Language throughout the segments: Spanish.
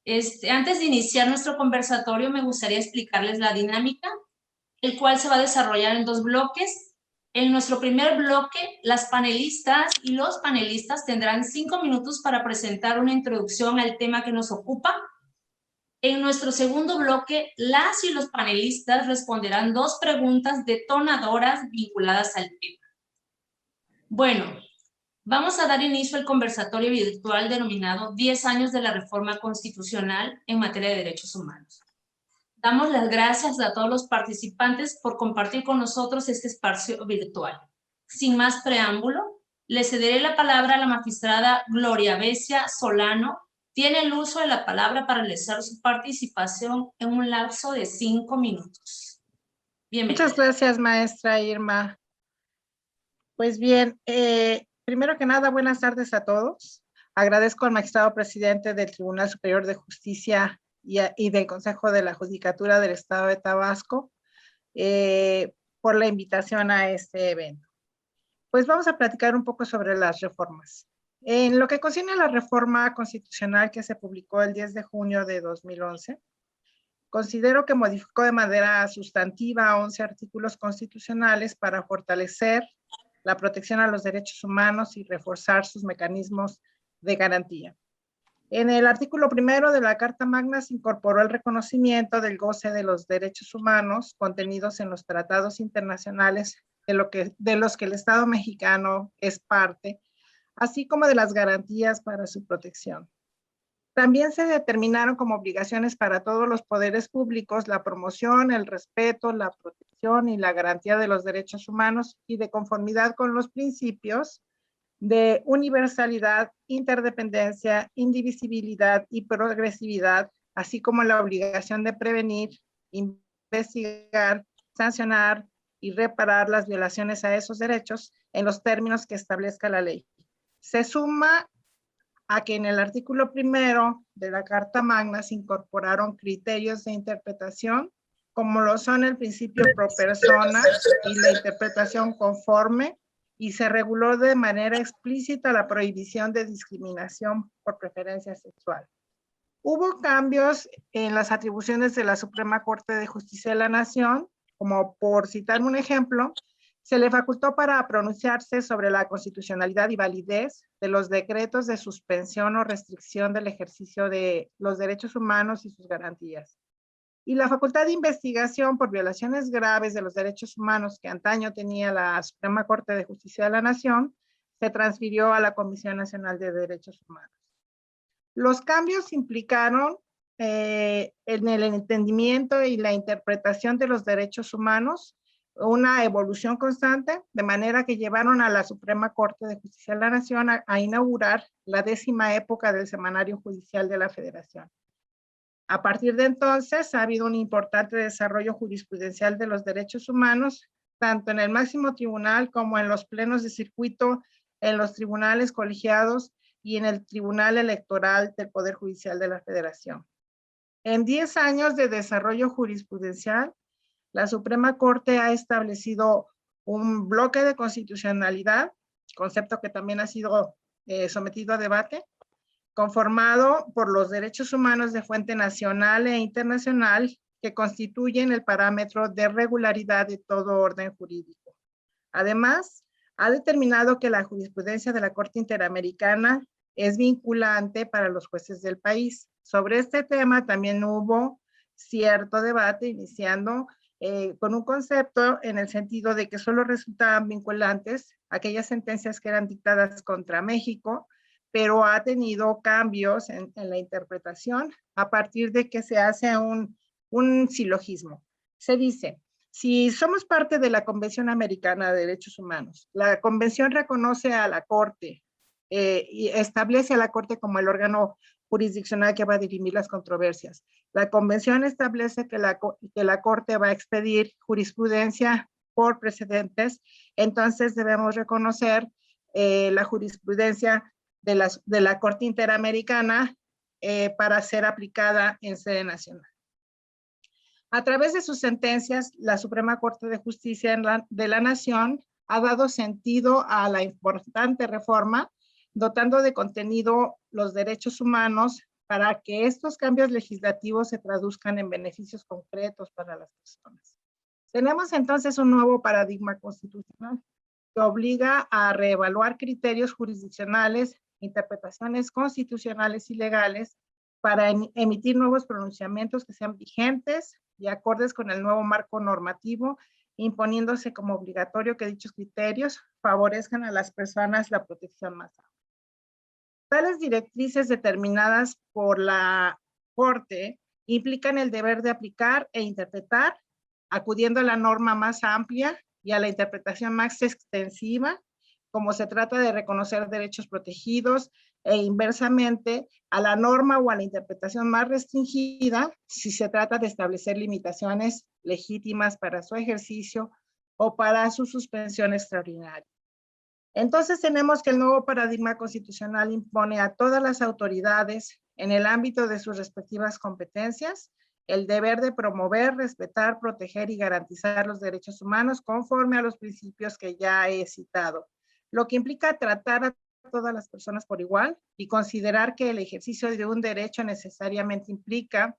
Antes de iniciar nuestro conversatorio, me gustaría explicarles la dinámica, el cual se va a desarrollar en 2 bloques. En nuestro primer bloque, las panelistas y los panelistas tendrán 5 minutos para presentar una introducción al tema que nos ocupa. En nuestro segundo bloque, las y los panelistas responderán 2 preguntas detonadoras vinculadas al tema. Bueno, vamos a dar inicio al conversatorio virtual denominado 10 años de la Reforma Constitucional en materia de derechos humanos. Damos las gracias a todos los participantes por compartir con nosotros este espacio virtual. Sin más preámbulo, le cederé la palabra a la magistrada Gloria Becia Solano. Tiene el uso de la palabra para realizar su participación en un lapso de 5 minutos. Bienvenida. Muchas gracias, maestra Irma. Pues bien, primero que nada, buenas tardes a todos. Agradezco al magistrado presidente del Tribunal Superior de Justicia y del Consejo de la Judicatura del Estado de Tabasco por la invitación a este evento. Pues vamos a platicar un poco sobre las reformas. En lo que concierne a la reforma constitucional que se publicó el 10 de junio de 2011, considero que modificó de manera sustantiva 11 artículos constitucionales para fortalecer la protección a los derechos humanos y reforzar sus mecanismos de garantía. En el artículo primero de la Carta Magna se incorporó el reconocimiento del goce de los derechos humanos contenidos en los tratados internacionales de los que el Estado mexicano es parte, así como de las garantías para su protección. También se determinaron como obligaciones para todos los poderes públicos la promoción, el respeto, la protección y la garantía de los derechos humanos y de conformidad con los principios de universalidad, interdependencia, indivisibilidad y progresividad, así como la obligación de prevenir, investigar, sancionar y reparar las violaciones a esos derechos en los términos que establezca la ley. Se suma a que en el artículo primero de la Carta Magna se incorporaron criterios de interpretación, como lo son el principio pro persona y la interpretación conforme, y se reguló de manera explícita la prohibición de discriminación por preferencia sexual. Hubo cambios en las atribuciones de la Suprema Corte de Justicia de la Nación, como por citar un ejemplo, se le facultó para pronunciarse sobre la constitucionalidad y validez de los decretos de suspensión o restricción del ejercicio de los derechos humanos y sus garantías. Y la facultad de investigación por violaciones graves de los derechos humanos que antaño tenía la Suprema Corte de Justicia de la Nación, se transfirió a la Comisión Nacional de Derechos Humanos. Los cambios implicaron en el entendimiento y la interpretación de los derechos humanos una evolución constante, de manera que llevaron a la Suprema Corte de Justicia de la Nación a inaugurar la 10ª época del Semanario Judicial de la Federación. A partir de entonces ha habido un importante desarrollo jurisprudencial de los derechos humanos, tanto en el máximo tribunal como en los plenos de circuito, en los tribunales colegiados y en el Tribunal Electoral del Poder Judicial de la Federación. En 10 años de desarrollo jurisprudencial, la Suprema Corte ha establecido un bloque de constitucionalidad, concepto que también ha sido sometido a debate, conformado por los derechos humanos de fuente nacional e internacional que constituyen el parámetro de regularidad de todo orden jurídico. Además, ha determinado que la jurisprudencia de la Corte Interamericana es vinculante para los jueces del país. Sobre este tema también hubo cierto debate, iniciando con un concepto en el sentido de que solo resultaban vinculantes aquellas sentencias que eran dictadas contra México, pero ha tenido cambios en la interpretación a partir de que se hace un silogismo. Se dice, si somos parte de la Convención Americana de Derechos Humanos, la Convención reconoce a la Corte y establece a la Corte como el órgano jurisdiccional que va a dirimir las controversias. La Convención establece que la Corte va a expedir jurisprudencia por precedentes, entonces debemos reconocer la jurisprudencia de la Corte Interamericana para ser aplicada en sede nacional. A través de sus sentencias, la Suprema Corte de Justicia de la Nación ha dado sentido a la importante reforma, dotando de contenido los derechos humanos para que estos cambios legislativos se traduzcan en beneficios concretos para las personas. Tenemos entonces un nuevo paradigma constitucional que obliga a reevaluar criterios jurisdiccionales, interpretaciones constitucionales y legales para emitir nuevos pronunciamientos que sean vigentes y acordes con el nuevo marco normativo, imponiéndose como obligatorio que dichos criterios favorezcan a las personas la protección más amplia. Tales directrices determinadas por la Corte implican el deber de aplicar e interpretar, acudiendo a la norma más amplia y a la interpretación más extensiva, como se trata de reconocer derechos protegidos, e inversamente a la norma o a la interpretación más restringida si se trata de establecer limitaciones legítimas para su ejercicio o para su suspensión extraordinaria. Entonces tenemos que el nuevo paradigma constitucional impone a todas las autoridades en el ámbito de sus respectivas competencias el deber de promover, respetar, proteger y garantizar los derechos humanos conforme a los principios que ya he citado, lo que implica tratar a todas las personas por igual y considerar que el ejercicio de un derecho necesariamente implica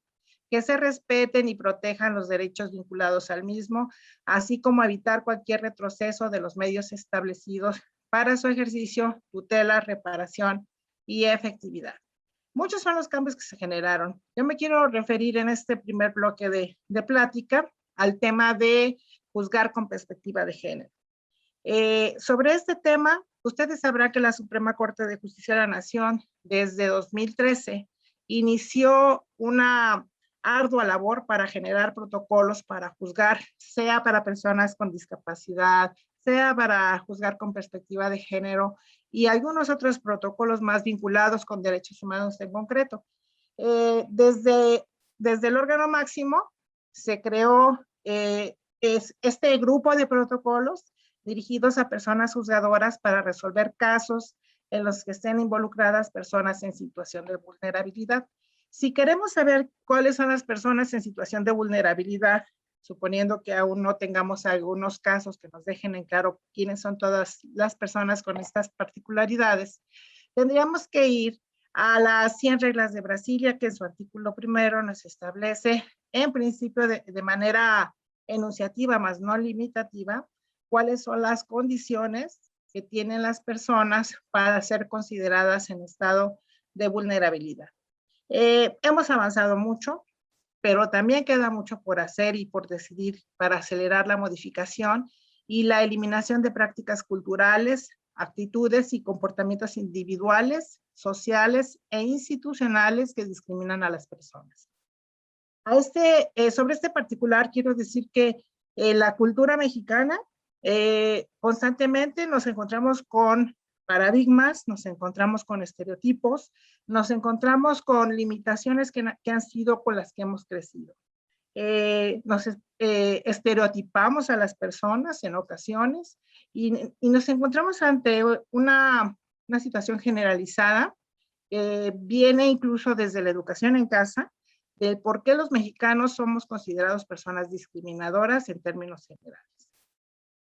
que se respeten y protejan los derechos vinculados al mismo, así como evitar cualquier retroceso de los medios establecidos para su ejercicio, tutela, reparación y efectividad. Muchos son los cambios que se generaron. Yo me quiero referir en este primer bloque de plática al tema de juzgar con perspectiva de género. Sobre este tema, ustedes sabrán que la Suprema Corte de Justicia de la Nación desde 2013 inició una ardua labor para generar protocolos para juzgar, sea para personas con discapacidad, sea para juzgar con perspectiva de género y algunos otros protocolos más vinculados con derechos humanos en concreto. Desde el órgano máximo se creó este grupo de protocolos dirigidos a personas juzgadoras para resolver casos en los que estén involucradas personas en situación de vulnerabilidad. Si queremos saber cuáles son las personas en situación de vulnerabilidad, suponiendo que aún no tengamos algunos casos que nos dejen en claro quiénes son todas las personas con estas particularidades, tendríamos que ir a las 100 reglas de Brasilia, que en su artículo primero nos establece, en principio de manera enunciativa, más no limitativa, cuáles son las condiciones que tienen las personas para ser consideradas en estado de vulnerabilidad. Hemos avanzado mucho, pero también queda mucho por hacer y por decidir para acelerar la modificación y la eliminación de prácticas culturales, actitudes y comportamientos individuales, sociales e institucionales que discriminan a las personas. Sobre este particular quiero decir que la cultura mexicana constantemente nos encontramos con paradigmas, nos encontramos con estereotipos, nos encontramos con limitaciones que han sido con las que hemos crecido. Nos estereotipamos a las personas en ocasiones y nos encontramos ante una situación generalizada que viene incluso desde la educación en casa, de por qué los mexicanos somos considerados personas discriminadoras en términos generales.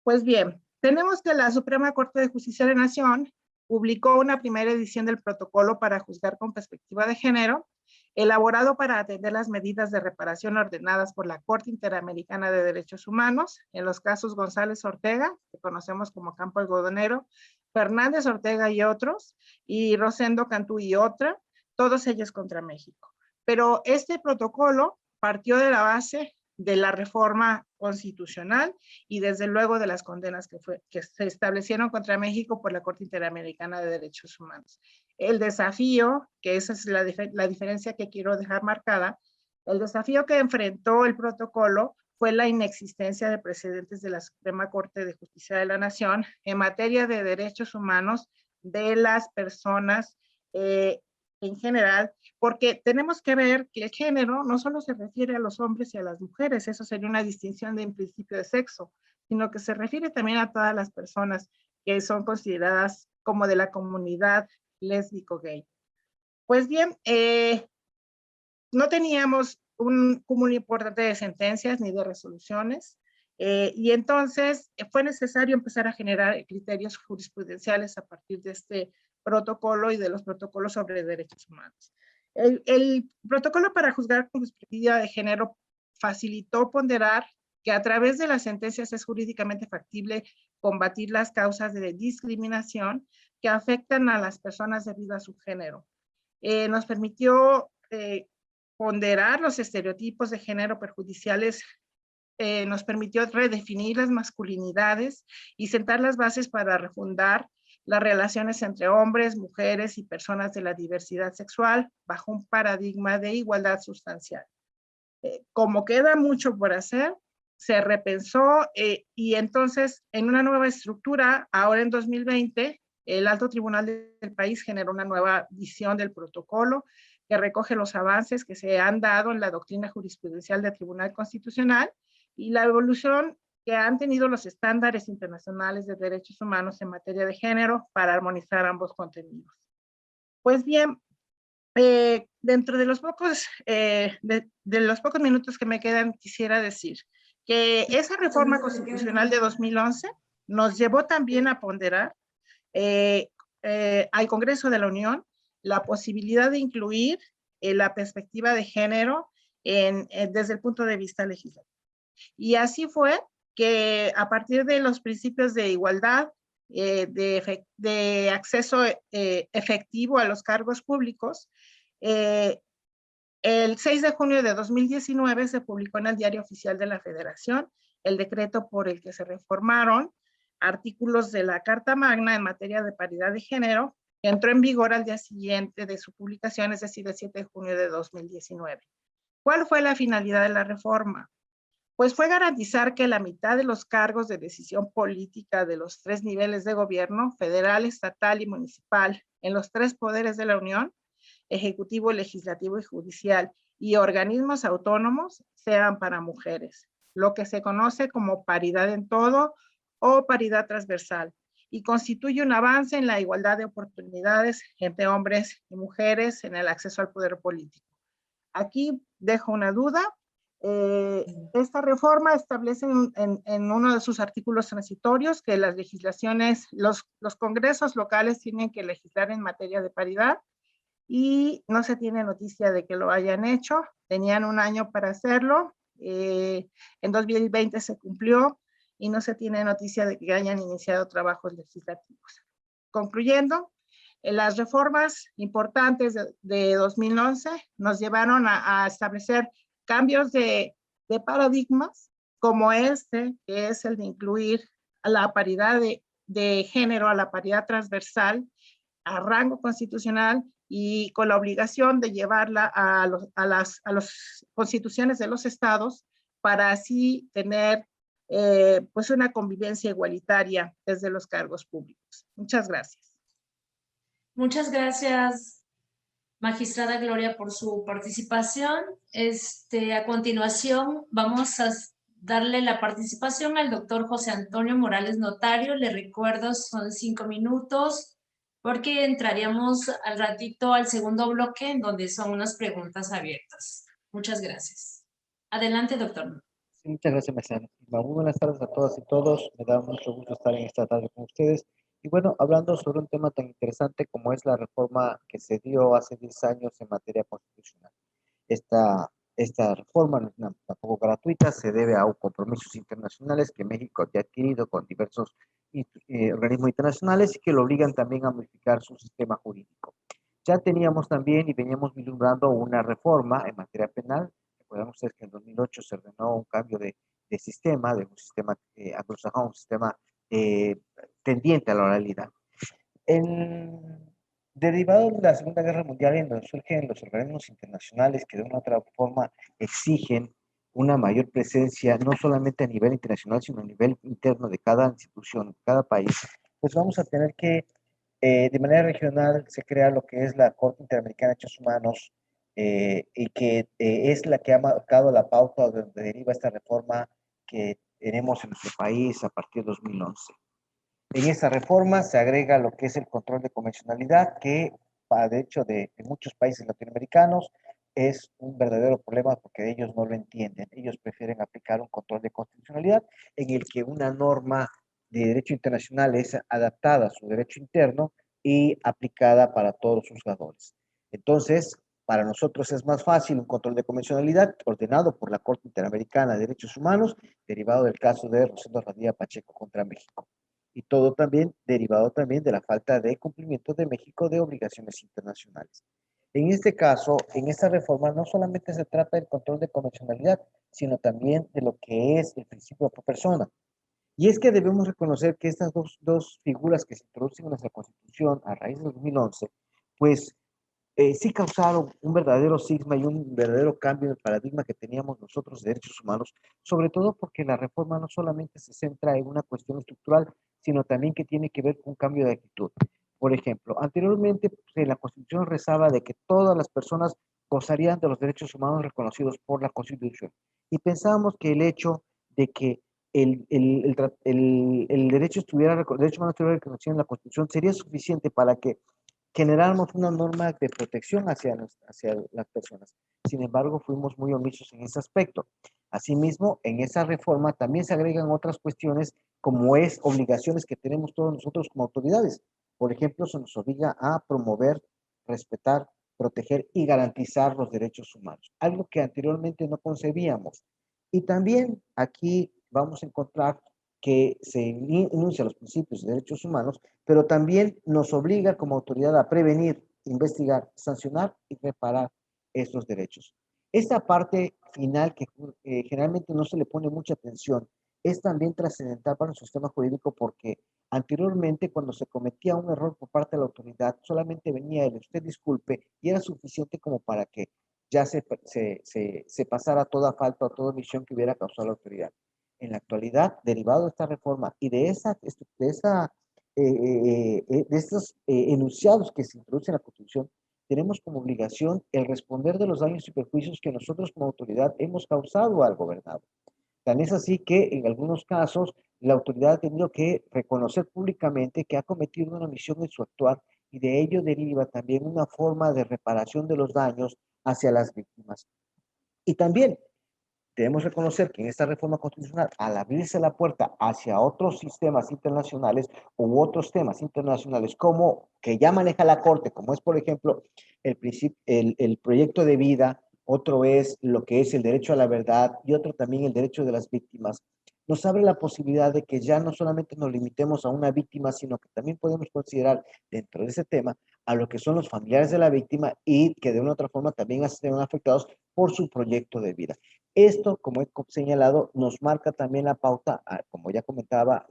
Pues bien, tenemos que la Suprema Corte de Justicia de la Nación publicó una primera edición del protocolo para juzgar con perspectiva de género, elaborado para atender las medidas de reparación ordenadas por la Corte Interamericana de Derechos Humanos, en los casos González Ortega, que conocemos como Campo Algodonero, Fernández Ortega y otros, y Rosendo Cantú y otra, todos ellos contra México. Pero este protocolo partió de la base de la reforma constitucional y desde luego de las condenas que se establecieron contra México por la Corte Interamericana de Derechos Humanos. El desafío, que esa es la diferencia que quiero dejar marcada, el desafío que enfrentó el protocolo fue la inexistencia de precedentes de la Suprema Corte de Justicia de la Nación en materia de derechos humanos de las personas en general, porque tenemos que ver que el género no solo se refiere a los hombres y a las mujeres, eso sería una distinción de principio de sexo, sino que se refiere también a todas las personas que son consideradas como de la comunidad lésbico-gay. Pues bien, no teníamos un cúmulo importante de sentencias ni de resoluciones, y entonces fue necesario empezar a generar criterios jurisprudenciales a partir de este protocolo y de los protocolos sobre derechos humanos. El protocolo para juzgar con perspectiva de género facilitó ponderar que a través de las sentencias es jurídicamente factible combatir las causas de discriminación que afectan a las personas debido a su género. Nos permitió ponderar los estereotipos de género perjudiciales, nos permitió redefinir las masculinidades y sentar las bases para refundar las relaciones entre hombres, mujeres y personas de la diversidad sexual bajo un paradigma de igualdad sustancial. Como queda mucho por hacer, se repensó y entonces en una nueva estructura, ahora en 2020, el Alto Tribunal del país generó una nueva visión del protocolo que recoge los avances que se han dado en la doctrina jurisprudencial del Tribunal Constitucional y la evolución que han tenido los estándares internacionales de derechos humanos en materia de género para armonizar ambos contenidos. Pues bien, dentro de los pocos minutos que me quedan, quisiera decir que esa reforma constitucional de 2011 nos llevó también a ponderar al Congreso de la Unión la posibilidad de incluir la perspectiva de género desde el punto de vista legislativo. Y así fue que a partir de los principios de igualdad, de acceso efectivo a los cargos públicos, el 6 de junio de 2019 se publicó en el Diario Oficial de la Federación el decreto por el que se reformaron artículos de la Carta Magna en materia de paridad de género, que entró en vigor al día siguiente de su publicación, es decir, el 7 de junio de 2019. ¿Cuál fue la finalidad de la reforma? Pues fue garantizar que la mitad de los cargos de decisión política de los 3 niveles de gobierno, federal, estatal y municipal, en los 3 poderes de la Unión, ejecutivo, legislativo y judicial, y organismos autónomos, sean para mujeres, lo que se conoce como paridad en todo o paridad transversal, y constituye un avance en la igualdad de oportunidades entre hombres y mujeres en el acceso al poder político. Aquí dejo una duda. Esta reforma establece en uno de sus artículos transitorios que las legislaciones, los congresos locales tienen que legislar en materia de paridad y no se tiene noticia de que lo hayan hecho. Tenían un año para hacerlo. En 2020 se cumplió y no se tiene noticia de que hayan iniciado trabajos legislativos. Concluyendo, las reformas importantes de 2011 nos llevaron a establecer cambios de paradigmas como este, que es el de incluir a la paridad de género, a la paridad transversal, a rango constitucional y con la obligación de llevarla a las constituciones de los estados para así tener pues una convivencia igualitaria desde los cargos públicos. Muchas gracias. Muchas gracias, magistrada Gloria, por su participación. A continuación vamos a darle la participación al doctor José Antonio Morales Notario. Le recuerdo, son 5 minutos, porque entraríamos al ratito al segundo bloque, en donde son unas preguntas abiertas. Muchas gracias. Adelante, doctor. Sí, muchas gracias, maestra. Muy buenas tardes a todas y todos. Me da mucho gusto estar en esta tarde con ustedes. Y bueno, hablando sobre un tema tan interesante como es la reforma que se dio hace 10 años en materia constitucional. Esta reforma no es tampoco gratuita, se debe a compromisos internacionales que México ha adquirido con diversos organismos internacionales y que lo obligan también a modificar su sistema jurídico. Ya teníamos también y veníamos vislumbrando una reforma en materia penal. Recordemos ustedes que en 2008 se ordenó un cambio de sistema, de un sistema anglosajón, un sistema tendiente a la oralidad. Derivado de la Segunda Guerra Mundial, en donde surgen los organismos internacionales que de una u otra forma exigen una mayor presencia, no solamente a nivel internacional, sino a nivel interno de cada institución, de cada país, pues vamos a tener que, de manera regional, se crea lo que es la Corte Interamericana de Derechos Humanos, y que es la que ha marcado la pauta de donde deriva esta reforma que tenemos en nuestro país a partir de 2011. En esta reforma se agrega lo que es el control de convencionalidad, que de hecho de muchos países latinoamericanos es un verdadero problema porque ellos no lo entienden. Ellos prefieren aplicar un control de constitucionalidad en el que una norma de derecho internacional es adaptada a su derecho interno y aplicada para todos los juzgadores. Entonces, Para nosotros es más fácil un control de convencionalidad ordenado por la Corte Interamericana de Derechos Humanos, derivado del caso de Rosendo Radilla Pacheco contra México. Y todo también derivado también de la falta de cumplimiento de México de obligaciones internacionales. En este caso, en esta reforma no solamente se trata del control de convencionalidad, sino también de lo que es el principio pro persona. Y es que debemos reconocer que estas dos figuras que se introducen en nuestra Constitución a raíz del 2011, pues sí causaron un verdadero cisma y un verdadero cambio en el paradigma que teníamos nosotros de derechos humanos, sobre todo porque la reforma no solamente se centra en una cuestión estructural, sino también que tiene que ver con un cambio de actitud. Por ejemplo, anteriormente pues, en la Constitución rezaba de que todas las personas gozarían de los derechos humanos reconocidos por la Constitución. Y pensábamos que el hecho de que el derecho humano estuviera reconocido en la Constitución sería suficiente para que generáramos una norma de protección hacia las personas. Sin embargo, fuimos muy omisos en ese aspecto. Asimismo, en esa reforma también se agregan otras cuestiones como es obligaciones que tenemos todos nosotros como autoridades. Por ejemplo, se nos obliga a promover, respetar, proteger y garantizar los derechos humanos, algo que anteriormente no concebíamos. Y también aquí vamos a encontrar que se enuncia los principios de derechos humanos, pero también nos obliga como autoridad a prevenir, investigar, sancionar y reparar estos derechos. Esta parte final que generalmente no se le pone mucha atención es también trascendental para nuestro sistema jurídico porque anteriormente cuando se cometía un error por parte de la autoridad solamente venía el usted disculpe y era suficiente como para que ya se pasara toda falta o toda omisión que hubiera causado la autoridad. En la actualidad, derivado de esta reforma y de estos enunciados que se introducen en la Constitución, tenemos como obligación el responder de los daños y perjuicios que nosotros como autoridad hemos causado al gobernado. Tan es así que en algunos casos la autoridad ha tenido que reconocer públicamente que ha cometido una omisión en su actuar y de ello deriva también una forma de reparación de los daños hacia las víctimas. Y también debemos reconocer que en esta reforma constitucional, al abrirse la puerta hacia otros sistemas internacionales u otros temas internacionales, como que ya maneja la Corte, como es, por ejemplo, el proyecto de vida, otro es lo que es el derecho a la verdad y otro también el derecho de las víctimas, nos abre la posibilidad de que ya no solamente nos limitemos a una víctima, sino que también podemos considerar dentro de ese tema a lo que son los familiares de la víctima y que de una u otra forma también estén afectados por su proyecto de vida. Esto, como he señalado, nos marca también la pauta, como ya comentaba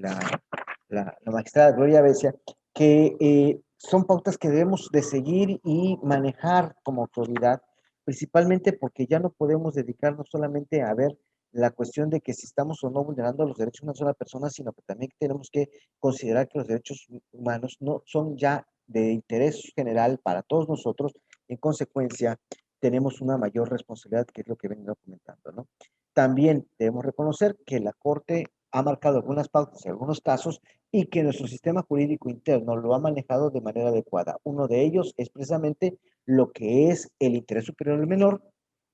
la magistrada Gloria Becia, que son pautas que debemos de seguir y manejar como autoridad, principalmente porque ya no podemos dedicarnos solamente a ver la cuestión de que si estamos o no vulnerando los derechos de una sola persona, sino que también tenemos que considerar que los derechos humanos no son ya de interés general para todos nosotros. En consecuencia, tenemos una mayor responsabilidad, que es lo que vengo comentando, ¿no? También debemos reconocer que la Corte ha marcado algunas pautas en algunos casos y que nuestro sistema jurídico interno lo ha manejado de manera adecuada. Uno de ellos es precisamente lo que es el interés superior del menor,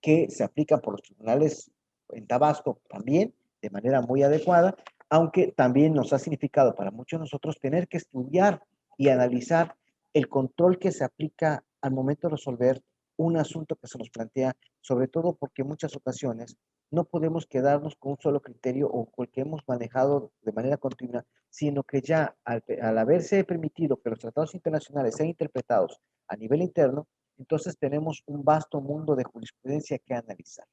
que se aplica por los tribunales en Tabasco también de manera muy adecuada, aunque también nos ha significado para muchos de nosotros tener que estudiar y analizar el control que se aplica al momento de resolver un asunto que se nos plantea, sobre todo porque en muchas ocasiones no podemos quedarnos con un solo criterio o con el que hemos manejado de manera continua, sino que ya al haberse permitido que los tratados internacionales sean interpretados a nivel interno, entonces tenemos un vasto mundo de jurisprudencia que analizar.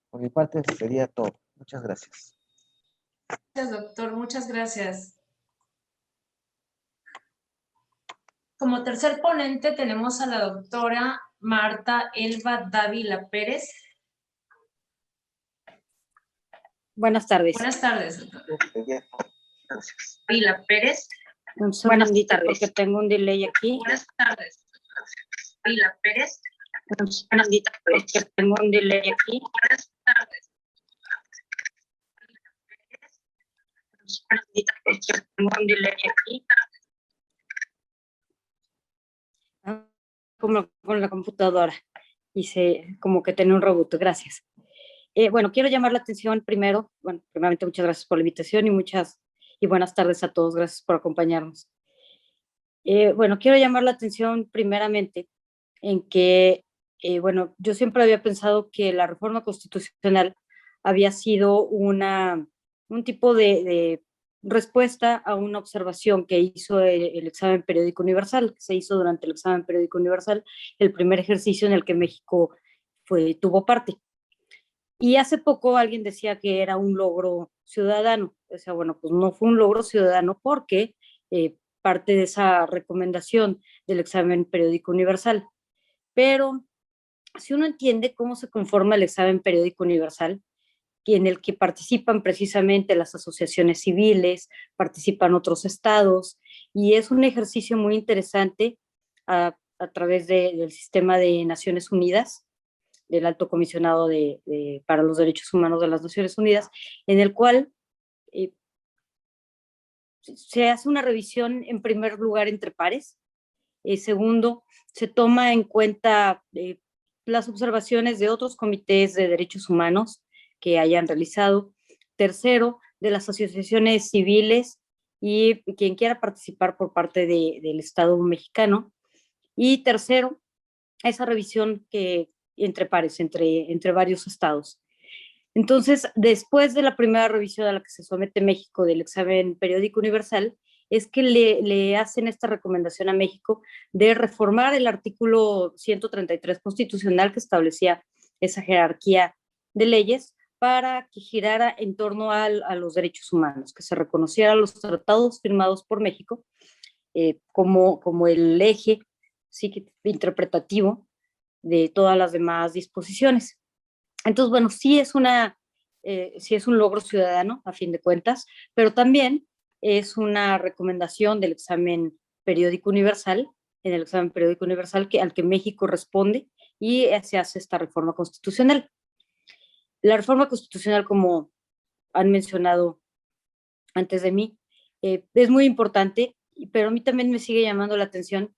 Por mi parte, eso sería todo. Muchas gracias. Gracias, doctor. Muchas gracias. Como tercer ponente tenemos a la doctora Marta Elba Dávila Pérez. Buenas tardes. Buenas tardes, doctora. Gracias. Dávila Pérez. Un segundito porque tengo un delay aquí. Buenas tardes. Dávila Pérez. Un segundito porque tengo un delay aquí. Buenas tardes. Un segundito porque tengo un delay aquí. Como con la computadora. Hice como que tenía un reboot. Gracias. Bueno, quiero llamar la atención primero. Bueno, primeramente muchas gracias por la invitación y buenas tardes a todos. Gracias por acompañarnos. Bueno, quiero llamar la atención primeramente en que, bueno, yo siempre había pensado que la reforma constitucional había sido un tipo de respuesta a una observación que hizo el examen periódico universal, que se hizo durante el examen periódico universal, el primer ejercicio en el que México tuvo parte. Y hace poco alguien decía que era un logro ciudadano. O sea, bueno, pues no fue un logro ciudadano porque parte de esa recomendación del examen periódico universal. Pero si uno entiende cómo se conforma el examen periódico universal, en el que participan precisamente las asociaciones civiles, participan otros estados, y es un ejercicio muy interesante a través del sistema de Naciones Unidas, del Alto Comisionado para los Derechos Humanos de las Naciones Unidas, en el cual eh, se hace una revisión en primer lugar entre pares, segundo, se toma en cuenta las observaciones de otros comités de derechos humanos que hayan realizado, tercero, de las asociaciones civiles y quien quiera participar por parte del Estado mexicano, y tercero, esa revisión que entre pares, entre varios estados. Entonces, después de la primera revisión a la que se somete México del examen periódico universal, es que le hacen esta recomendación a México de reformar el artículo 133 constitucional que establecía esa jerarquía de leyes para que girara en torno a los derechos humanos, que se reconocieran los tratados firmados por México como el eje sí, interpretativo de todas las demás disposiciones. Entonces, bueno, sí es un logro ciudadano, a fin de cuentas, pero también es una recomendación del examen periódico universal, en el examen periódico universal al que México responde y se hace esta reforma constitucional. La reforma constitucional, como han mencionado antes de mí, es muy importante, pero a mí también me sigue llamando la atención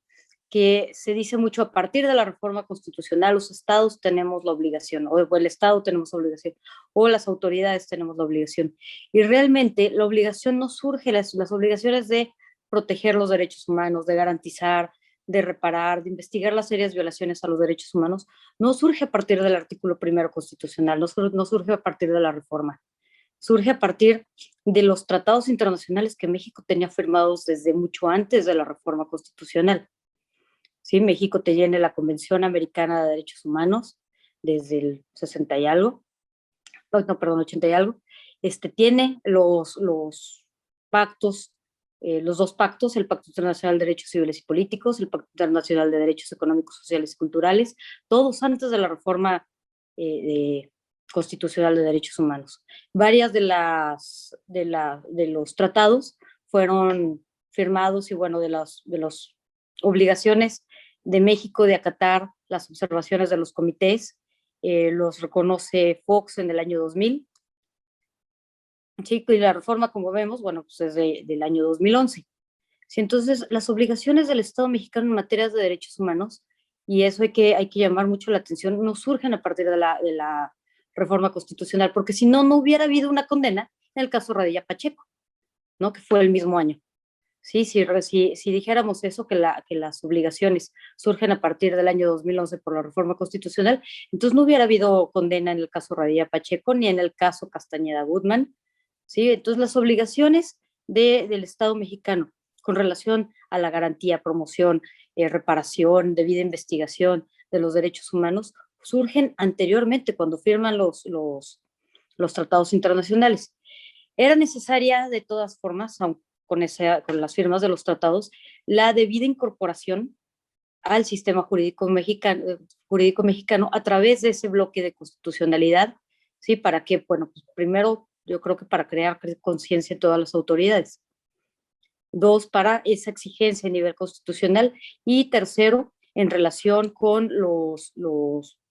que se dice mucho a partir de la reforma constitucional, los estados tenemos la obligación, o el estado tenemos la obligación, o las autoridades tenemos la obligación. Y realmente la obligación no surge, las obligaciones de proteger los derechos humanos, de garantizar, de reparar, de investigar las serias violaciones a los derechos humanos, no surge a partir del artículo primero constitucional, no surge a partir de la reforma. Surge a partir de los tratados internacionales que México tenía firmados desde mucho antes de la reforma constitucional. ¿Sí? México tiene la Convención Americana de Derechos Humanos desde el 60 y algo, no, perdón, 80 y algo, tiene los pactos, los dos pactos, el Pacto Internacional de Derechos Civiles y Políticos, el Pacto Internacional de Derechos Económicos, Sociales y Culturales, todos antes de la reforma constitucional de derechos humanos. Varias de los tratados fueron firmados y bueno, de las obligaciones de México de acatar las observaciones de los comités, los reconoce Fox en el año 2000. Sí, y la reforma, como vemos, bueno, pues es del año 2011. Sí, entonces, las obligaciones del Estado mexicano en materia de derechos humanos, y eso hay que llamar mucho la atención, no surgen a partir de la reforma constitucional, porque si no, no hubiera habido una condena en el caso Radilla Pacheco, ¿no? Que fue el mismo año. Sí, si dijéramos eso, que las obligaciones surgen a partir del año 2011 por la reforma constitucional, entonces no hubiera habido condena en el caso Radilla Pacheco ni en el caso Castañeda Guzmán. ¿Sí? Entonces las obligaciones del Estado mexicano con relación a la garantía, promoción, reparación, debida investigación de los derechos humanos surgen anteriormente cuando firman los tratados internacionales. Era necesaria de todas formas, aunque con las firmas de los tratados, la debida incorporación al sistema jurídico mexicano a través de ese bloque de constitucionalidad, ¿sí? ¿Para qué? Bueno, pues primero, yo creo que para crear conciencia en todas las autoridades. Dos, para esa exigencia a nivel constitucional. Y tercero, en relación con los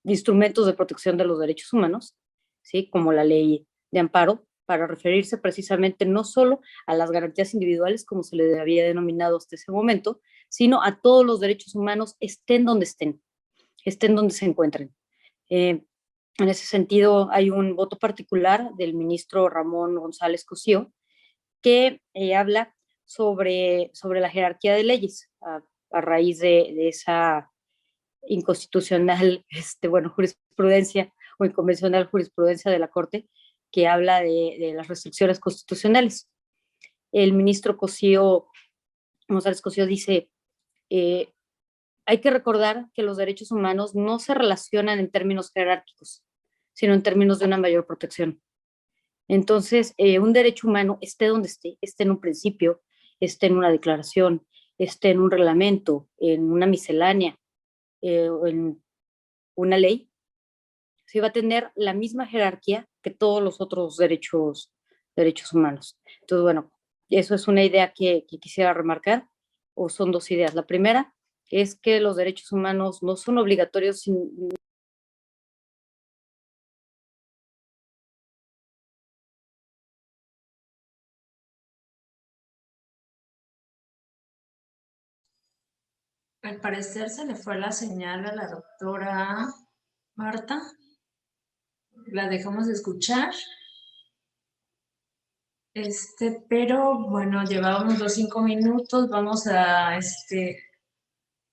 instrumentos de protección de los derechos humanos, ¿sí? Como la ley de amparo, para referirse precisamente no solo a las garantías individuales, como se le había denominado hasta ese momento, sino a todos los derechos humanos, estén donde se encuentren. En ese sentido, hay un voto particular del ministro Ramón González Cosío, que habla sobre la jerarquía de leyes a raíz de esa inconstitucional, jurisprudencia o inconvencional jurisprudencia de la Corte que habla de las restricciones constitucionales. El ministro González Cosío dice, hay que recordar que los derechos humanos no se relacionan en términos jerárquicos, sino en términos de una mayor protección. Entonces, un derecho humano, esté donde esté en un principio, esté en una declaración, esté en un reglamento, en una miscelánea, o en una ley, sí va a tener la misma jerarquía que todos los otros derechos humanos. Entonces, bueno, eso es una idea que quisiera remarcar, o son dos ideas. La primera es que los derechos humanos no son obligatorios Al parecer se le fue la señal a la doctora Marta. La dejamos de escuchar. Pero bueno, llevábamos los 5 minutos. Vamos a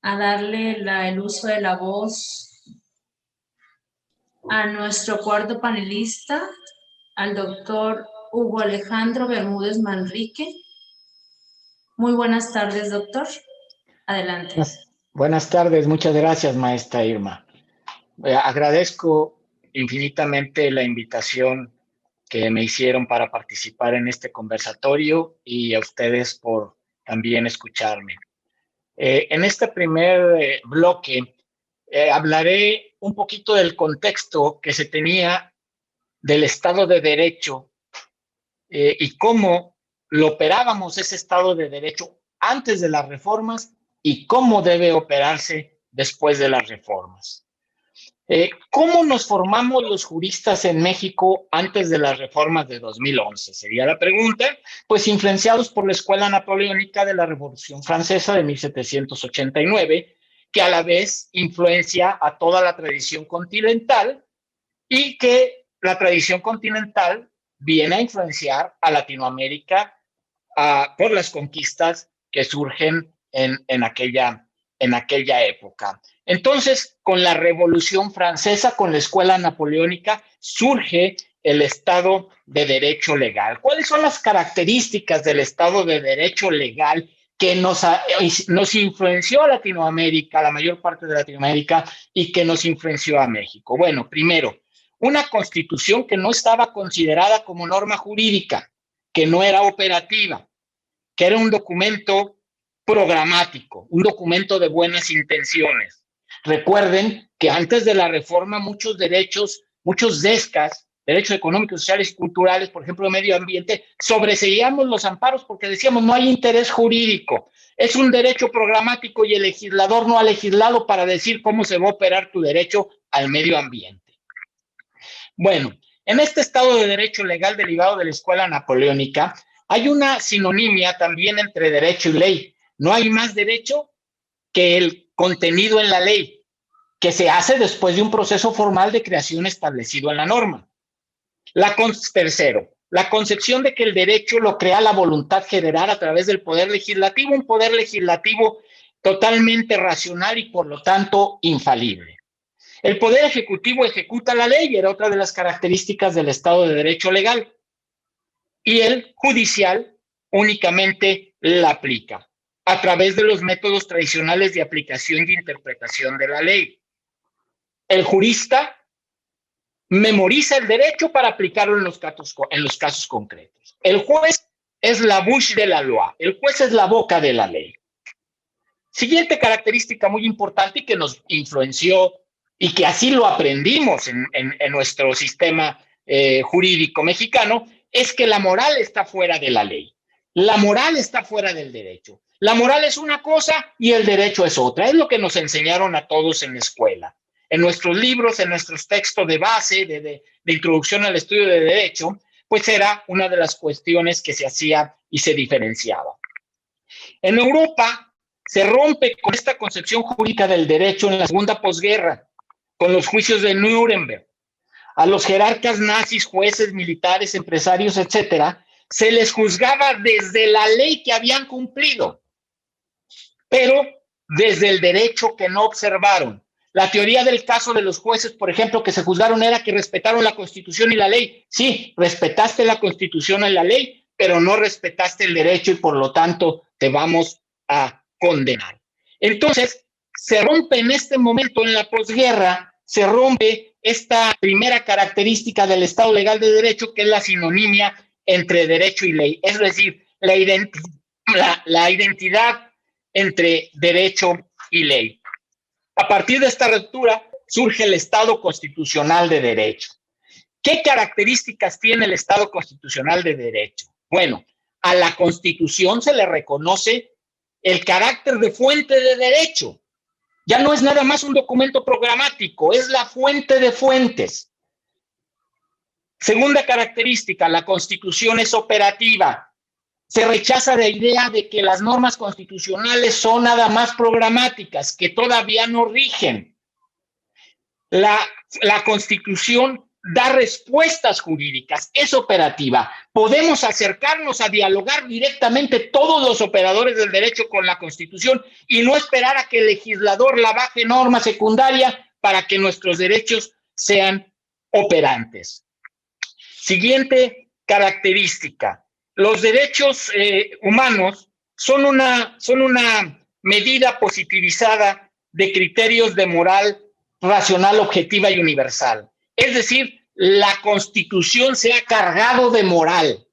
darle el uso de la voz a nuestro cuarto panelista, al doctor Hugo Alejandro Bermúdez Manrique. Muy buenas tardes, doctor. Adelante. Buenas tardes, muchas gracias, maestra Irma. Agradezco infinitamente la invitación que me hicieron para participar en este conversatorio y a ustedes por también escucharme. En este primer bloque hablaré un poquito del contexto que se tenía del Estado de Derecho y cómo lo operábamos ese Estado de Derecho antes de las reformas y cómo debe operarse después de las reformas. ¿Cómo nos formamos los juristas en México antes de las reformas de 2011? Sería la pregunta. Pues influenciados por la escuela napoleónica de la Revolución Francesa de 1789, que a la vez influencia a toda la tradición continental y que la tradición continental viene a influenciar a Latinoamérica por las conquistas que surgen en aquella época. Entonces, con la Revolución Francesa, con la escuela napoleónica, surge el Estado de Derecho legal. ¿Cuáles son las características del Estado de Derecho legal que nos influenció a Latinoamérica, a la mayor parte de Latinoamérica, y que nos influenció a México? Bueno, primero, una constitución que no estaba considerada como norma jurídica, que no era operativa, que era un documento programático, un documento de buenas intenciones. Recuerden que antes de la reforma muchos derechos, muchos DESCAS, derechos económicos, sociales y culturales, por ejemplo, de medio ambiente, sobreseíamos los amparos porque decíamos no hay interés jurídico. Es un derecho programático y el legislador no ha legislado para decir cómo se va a operar tu derecho al medio ambiente. Bueno, en este Estado de Derecho legal derivado de la escuela napoleónica, hay una sinonimia también entre derecho y ley. No hay más derecho que el contenido en la ley, que se hace después de un proceso formal de creación establecido en la norma. Tercero, la concepción de que el derecho lo crea la voluntad general a través del poder legislativo, un poder legislativo totalmente racional y por lo tanto infalible. El poder ejecutivo ejecuta la ley, era otra de las características del Estado de Derecho legal, y el judicial únicamente la aplica a través de los métodos tradicionales de aplicación y interpretación de la ley. El jurista memoriza el derecho para aplicarlo en los casos concretos. El juez es la bouche de la loi, el juez es la boca de la ley. Siguiente característica muy importante y que nos influenció y que así lo aprendimos en nuestro sistema jurídico mexicano, es que la moral está fuera de la ley. La moral está fuera del derecho. La moral es una cosa y el derecho es otra. Es lo que nos enseñaron a todos en la escuela. En nuestros libros, en nuestros textos de base, de introducción al estudio de derecho, pues era una de las cuestiones que se hacía y se diferenciaba. En Europa se rompe con esta concepción jurídica del derecho en la segunda posguerra, con los juicios de Nuremberg. A los jerarcas nazis, jueces, militares, empresarios, etcétera, se les juzgaba desde la ley que habían cumplido, pero desde el derecho que no observaron. La teoría del caso de los jueces, por ejemplo, que se juzgaron era que respetaron la Constitución y la ley. Sí, respetaste la Constitución y la ley, pero no respetaste el derecho y por lo tanto te vamos a condenar. Entonces, se rompe en este momento, en la posguerra, se rompe esta primera característica del Estado legal de derecho, que es la sinonimia entre derecho y ley. Es decir, la identidad entre derecho y ley. A partir de esta ruptura surge el Estado constitucional de derecho. ¿Qué características tiene el Estado constitucional de derecho? Bueno, a la Constitución se le reconoce el carácter de fuente de derecho. Ya no es nada más un documento programático, es la fuente de fuentes. Segunda característica, la Constitución es operativa. Se rechaza la idea de que las normas constitucionales son nada más programáticas, que todavía no rigen. La Constitución da respuestas jurídicas, es operativa. Podemos acercarnos a dialogar directamente todos los operadores del derecho con la Constitución y no esperar a que el legislador la baje norma secundaria para que nuestros derechos sean operantes. Siguiente característica. Los derechos humanos son una medida positivizada de criterios de moral racional, objetiva y universal. Es decir, la Constitución se ha cargado de moral.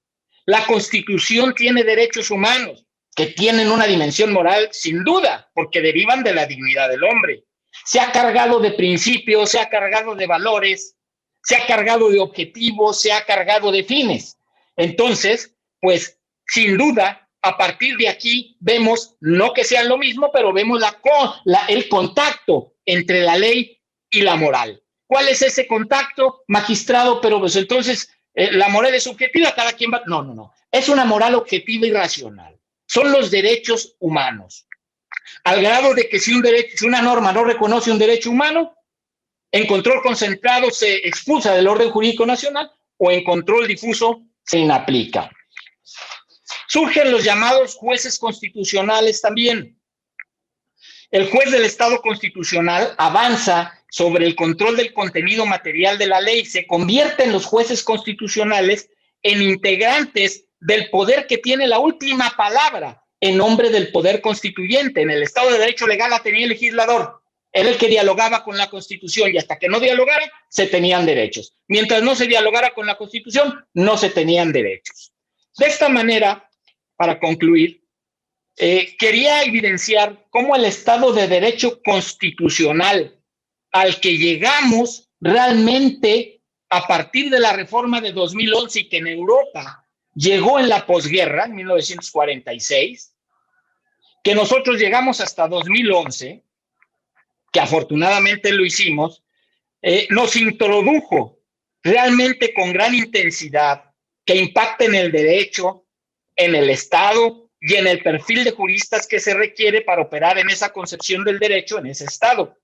La Constitución tiene derechos humanos que tienen una dimensión moral sin duda, porque derivan de la dignidad del hombre. Se ha cargado de principios, se ha cargado de valores, se ha cargado de objetivos, se ha cargado de fines. Entonces, pues, sin duda, a partir de aquí vemos, no que sean lo mismo, pero vemos el contacto entre la ley y la moral. ¿Cuál es ese contacto, magistrado? Pero pues entonces, la moral es subjetiva, cada quien va... No. Es una moral objetiva y racional. Son los derechos humanos. Al grado de que si una norma no reconoce un derecho humano, en control concentrado se expulsa del orden jurídico nacional o en control difuso se inaplica. Surgen los llamados jueces constitucionales también. El juez del Estado constitucional avanza sobre el control del contenido material de la ley, se convierte en los jueces constitucionales en integrantes del poder que tiene la última palabra en nombre del poder constituyente. En el Estado de Derecho legal la tenía el legislador, era el que dialogaba con la Constitución y hasta que no dialogara se tenían derechos. Mientras no se dialogara con la Constitución, no se tenían derechos. De esta manera, para concluir, quería evidenciar cómo el Estado de Derecho constitucional al que llegamos realmente a partir de la reforma de 2011 y que en Europa llegó en la posguerra, en 1946, que nosotros llegamos hasta 2011, que afortunadamente lo hicimos, nos introdujo realmente con gran intensidad que impacta en el derecho, en el Estado y en el perfil de juristas que se requiere para operar en esa concepción del derecho en ese Estado.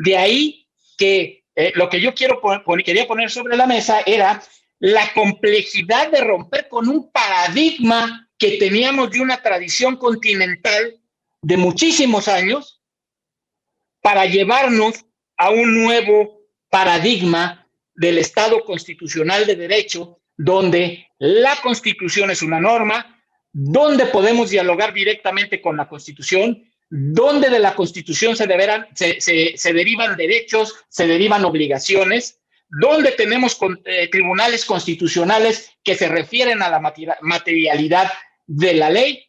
De ahí que lo que yo quería poner sobre la mesa era la complejidad de romper con un paradigma que teníamos de una tradición continental de muchísimos años para llevarnos a un nuevo paradigma del Estado constitucional de derecho, donde la Constitución es una norma, donde podemos dialogar directamente con la Constitución, donde de la Constitución se derivan derechos, se derivan obligaciones, donde tenemos tribunales constitucionales que se refieren a la materialidad de la ley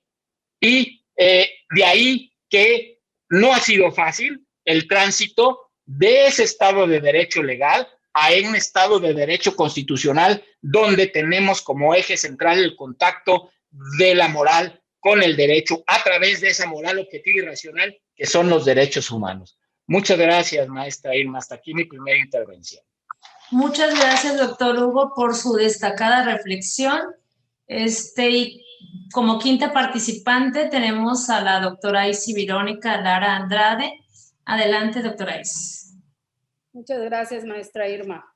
y de ahí que no ha sido fácil el tránsito de ese Estado de Derecho legal a un Estado de Derecho constitucional donde tenemos como eje central el contacto de la moral con el derecho a través de esa moral objetiva y racional que son los derechos humanos. Muchas gracias, maestra Irma. Hasta aquí mi primera intervención. Muchas gracias, doctor Hugo, por su destacada reflexión. Y como quinta participante tenemos a la doctora Isi Verónica Lara Andrade. Adelante, doctora Isi. Muchas gracias, maestra Irma.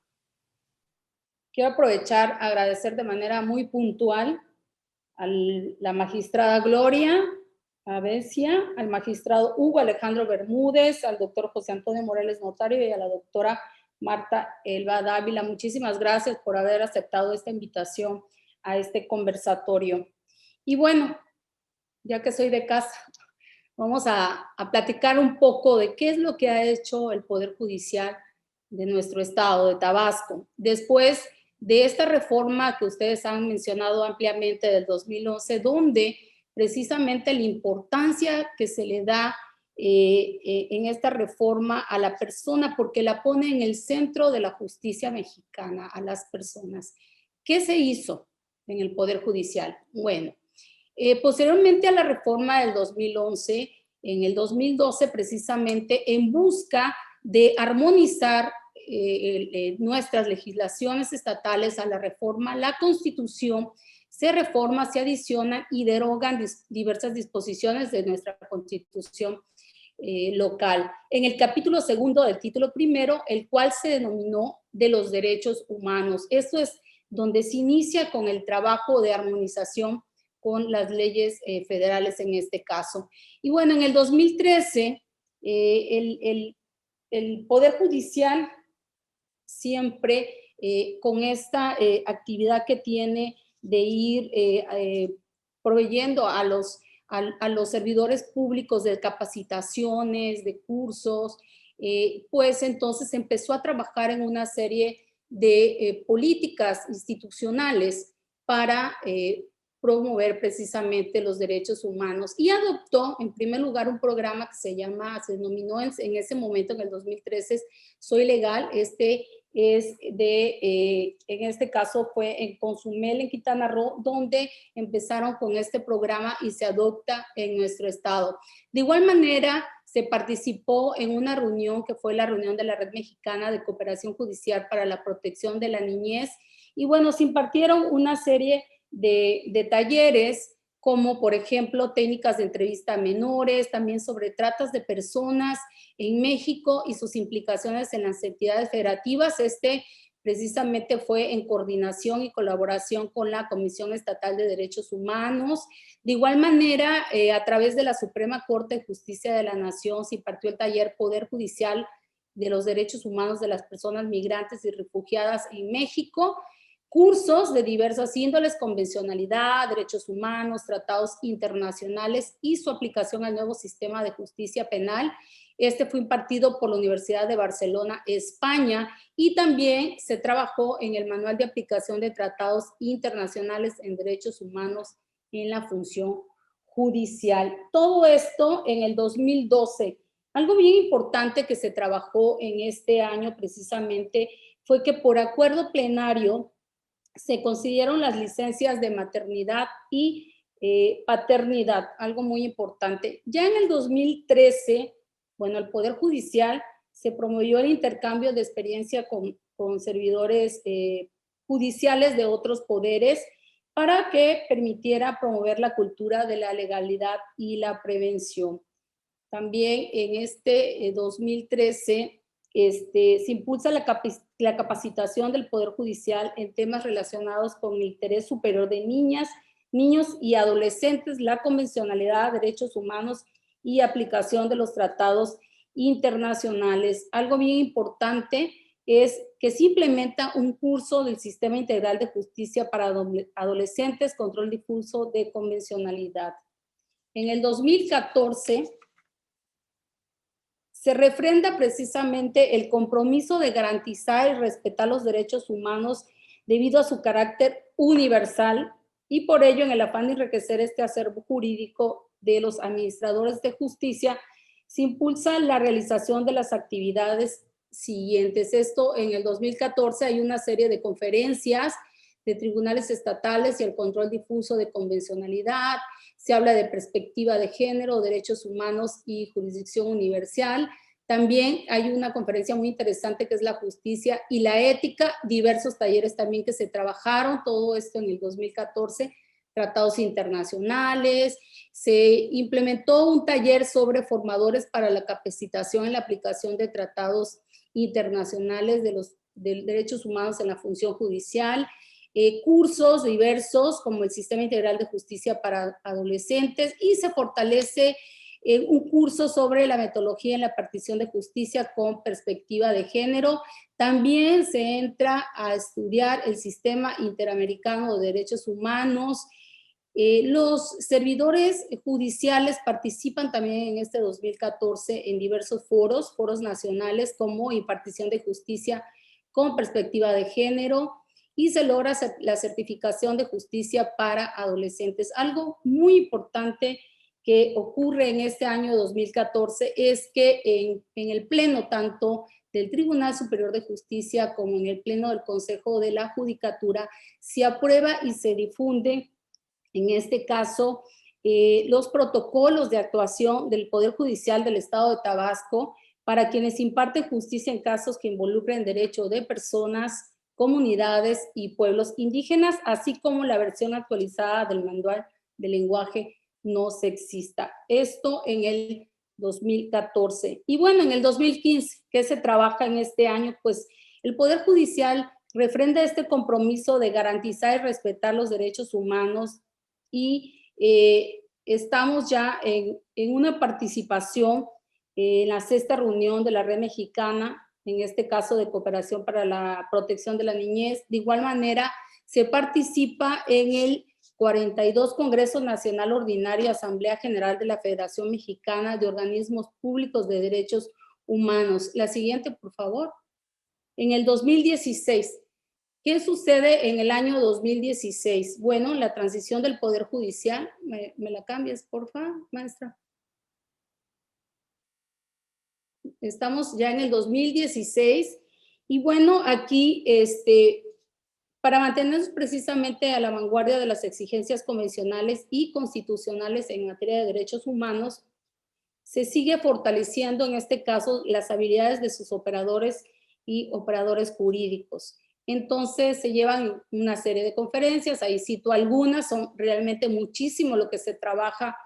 Quiero aprovechar, agradecer de manera muy puntual a la magistrada Gloria Avesia, al magistrado Hugo Alejandro Bermúdez, al doctor José Antonio Morales Notario y a la doctora Marta Elba Dávila. Muchísimas gracias por haber aceptado esta invitación a este conversatorio. Y bueno, ya que soy de casa, vamos a platicar un poco de qué es lo que ha hecho el Poder Judicial de nuestro estado, de Tabasco, después de esta reforma que ustedes han mencionado ampliamente del 2011, donde precisamente la importancia que se le da en esta reforma a la persona, porque la pone en el centro de la justicia mexicana, a las personas. ¿Qué se hizo en el Poder Judicial? Bueno, posteriormente a la reforma del 2011, en el 2012 precisamente, en busca de armonizar nuestras legislaciones estatales a la reforma, la Constitución se reforma, se adicionan y derogan diversas disposiciones de nuestra Constitución local. En el capítulo segundo del título primero, el cual se denominó de los derechos humanos. Esto es donde se inicia con el trabajo de armonización con las leyes federales en este caso. Y bueno, en el 2013, el Poder Judicial siempre con esta actividad que tiene de ir proveyendo a los servidores públicos de capacitaciones, de cursos, pues entonces empezó a trabajar en una serie de políticas institucionales para promover precisamente los derechos humanos y adoptó en primer lugar un programa que se denominó en ese momento, en el 2013, Soy Legal. Este es en este caso fue en Consumel, en Quintana Roo, donde empezaron con este programa y se adopta en nuestro estado. De igual manera, se participó en una reunión que fue la reunión de la Red Mexicana de Cooperación Judicial para la Protección de la Niñez. Y bueno, se impartieron una serie de talleres, como por ejemplo técnicas de entrevista a menores, también sobre tratas de personas en México y sus implicaciones en las entidades federativas. Este precisamente fue en coordinación y colaboración con la Comisión Estatal de Derechos Humanos. De igual manera, a través de la Suprema Corte de Justicia de la Nación se impartió el taller Poder Judicial de los Derechos Humanos de las Personas Migrantes y Refugiadas en México, cursos de diversas índoles, convencionalidad, derechos humanos, tratados internacionales y su aplicación al nuevo sistema de justicia penal. Este fue impartido por la Universidad de Barcelona, España, y también se trabajó en el Manual de Aplicación de Tratados Internacionales en Derechos Humanos en la Función Judicial. Todo esto en el 2012. Algo bien importante que se trabajó en este año precisamente fue que por acuerdo plenario se concedieron las licencias de maternidad y paternidad, algo muy importante. Ya en el 2013, bueno, el Poder Judicial se promovió el intercambio de experiencia con servidores judiciales de otros poderes para que permitiera promover la cultura de la legalidad y la prevención. También en este 2013 se impulsa la capacitación del Poder Judicial en temas relacionados con el interés superior de niñas, niños y adolescentes, la convencionalidad, derechos humanos y aplicación de los tratados internacionales. Algo bien importante es que se implementa un curso del Sistema Integral de Justicia para Adolescentes, control difuso de convencionalidad. En el 2014, se refrenda precisamente el compromiso de garantizar y respetar los derechos humanos debido a su carácter universal y por ello en el afán de enriquecer este acervo jurídico de los administradores de justicia se impulsa la realización de las actividades siguientes. Esto en el 2014 hay una serie de conferencias de tribunales estatales y el control difuso de convencionalidad. Se habla de perspectiva de género, derechos humanos y jurisdicción universal. También hay una conferencia muy interesante que es la justicia y la ética, diversos talleres también que se trabajaron, todo esto en el 2014, tratados internacionales. Se implementó un taller sobre formadores para la capacitación en la aplicación de tratados internacionales de derechos humanos en la función judicial. cursos diversos como el Sistema Integral de Justicia para Adolescentes, y se fortalece un curso sobre la metodología en la partición de justicia con perspectiva de género. También se entra a estudiar el Sistema Interamericano de Derechos Humanos. Los servidores judiciales participan también en este 2014 en diversos foros nacionales como impartición de justicia con perspectiva de género, y se logra la certificación de justicia para adolescentes. Algo muy importante que ocurre en este año 2014 es que en el pleno tanto del Tribunal Superior de Justicia como en el pleno del Consejo de la Judicatura se aprueba y se difunde, en este caso, los protocolos de actuación del Poder Judicial del Estado de Tabasco para quienes imparten justicia en casos que involucren derecho de personas, comunidades y pueblos indígenas, así como la versión actualizada del Manual de Lenguaje No Sexista. Esto en el 2014. Y bueno, en el 2015, ¿qué se trabaja en este año? Pues el Poder Judicial refrenda este compromiso de garantizar y respetar los derechos humanos, y estamos ya en una participación en la 6ª reunión de la Red Mexicana, en este caso de Cooperación para la Protección de la Niñez. De igual manera, se participa en el 42 Congreso Nacional Ordinario, Asamblea General de la Federación Mexicana de Organismos Públicos de Derechos Humanos. La siguiente, por favor. En el 2016, ¿qué sucede en el año 2016? Bueno, la transición del Poder Judicial. ¿Me la cambias, por favor, maestra? Estamos ya en el 2016 y bueno, aquí para mantenernos precisamente a la vanguardia de las exigencias convencionales y constitucionales en materia de derechos humanos, se sigue fortaleciendo en este caso las habilidades de sus operadores y operadores jurídicos. Entonces se llevan una serie de conferencias, ahí cito algunas, son realmente muchísimo lo que se trabaja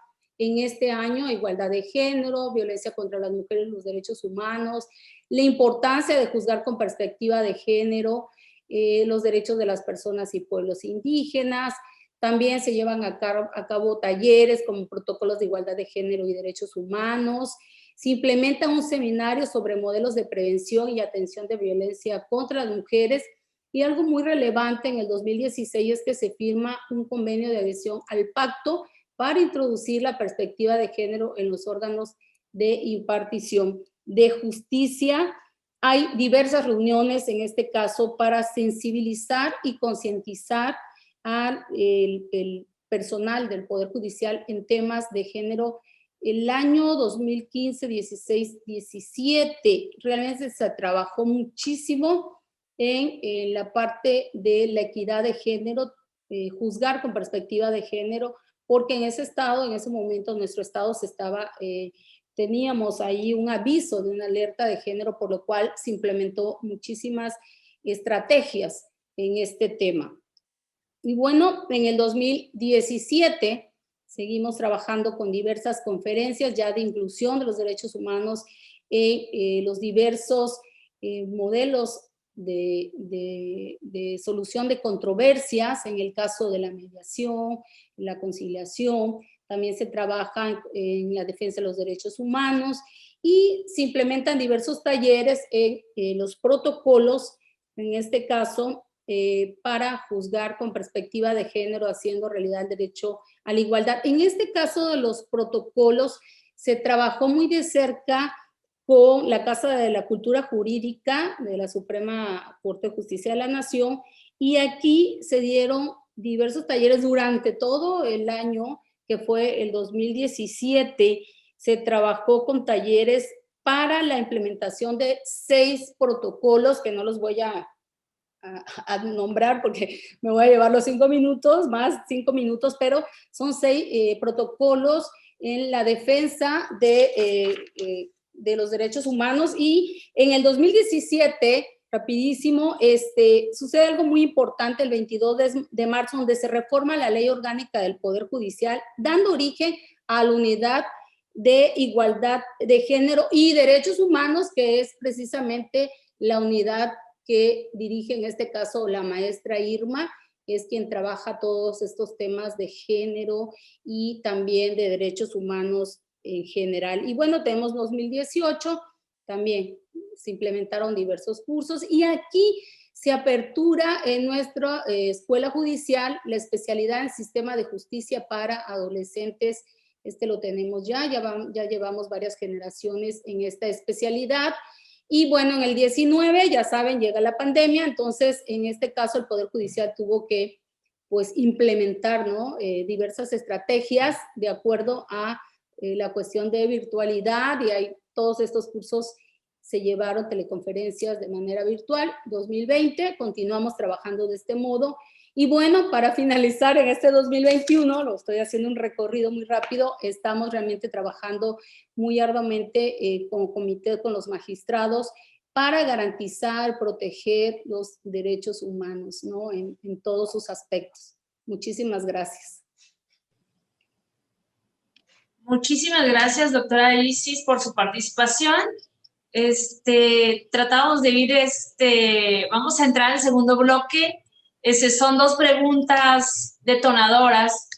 en este año: igualdad de género, violencia contra las mujeres y los derechos humanos, la importancia de juzgar con perspectiva de género, los derechos de las personas y pueblos indígenas. También se llevan a cabo talleres como protocolos de igualdad de género y derechos humanos. Se implementa un seminario sobre modelos de prevención y atención de violencia contra las mujeres. Y algo muy relevante en el 2016 es que se firma un convenio de adhesión al pacto para introducir la perspectiva de género en los órganos de impartición de justicia. Hay diversas reuniones en este caso para sensibilizar y concientizar al el personal del Poder Judicial en temas de género. El año 2015, 16, 17, realmente se trabajó muchísimo en la parte de la equidad de género, juzgar con perspectiva de género, porque en ese estado, en ese momento, nuestro estado se estaba, teníamos ahí un aviso de una alerta de género, por lo cual se implementó muchísimas estrategias en este tema. Y bueno, en el 2017 seguimos trabajando con diversas conferencias ya de inclusión de los derechos humanos en los diversos modelos de solución de controversias, en el caso de la mediación, la conciliación. También se trabaja en la defensa de los derechos humanos y se implementan diversos talleres en los protocolos, en este caso, para juzgar con perspectiva de género, haciendo realidad el derecho a la igualdad. En este caso de los protocolos, se trabajó muy de cerca con la Casa de la Cultura Jurídica de la Suprema Corte de Justicia de la Nación, y aquí se dieron diversos talleres durante todo el año, que fue el 2017, se trabajó con talleres para la implementación de 6 protocolos, que no los voy a nombrar porque me voy a llevar los 5 minutos, más 5 minutos, pero son 6 protocolos en la defensa de los derechos humanos. Y en el 2017, rapidísimo, sucede algo muy importante el 22 de marzo, donde se reforma la Ley Orgánica del Poder Judicial, dando origen a la Unidad de Igualdad de Género y Derechos Humanos, que es precisamente la unidad que dirige en este caso la maestra Irma, es quien trabaja todos estos temas de género y también de derechos humanos en general. Y bueno, tenemos 2018, también se implementaron diversos cursos y aquí se apertura en nuestra escuela judicial la especialidad en sistema de justicia para adolescentes. Lo tenemos ya llevamos varias generaciones en esta especialidad. Y bueno, en el 19, ya saben, llega la pandemia, entonces en este caso el Poder Judicial tuvo que pues implementar, ¿no? Diversas estrategias de acuerdo a la cuestión de virtualidad, y hay todos estos cursos se llevaron teleconferencias de manera virtual. 2020 continuamos trabajando de este modo. Y bueno, para finalizar en este 2021, lo estoy haciendo un recorrido muy rápido, estamos realmente trabajando muy arduamente como comité con los magistrados para garantizar, proteger los derechos humanos, ¿no? En todos sus aspectos. Muchísimas gracias. Muchísimas gracias, doctora Isis, por su participación. Tratamos de ir, vamos a entrar al segundo bloque. Son dos preguntas detonadoras,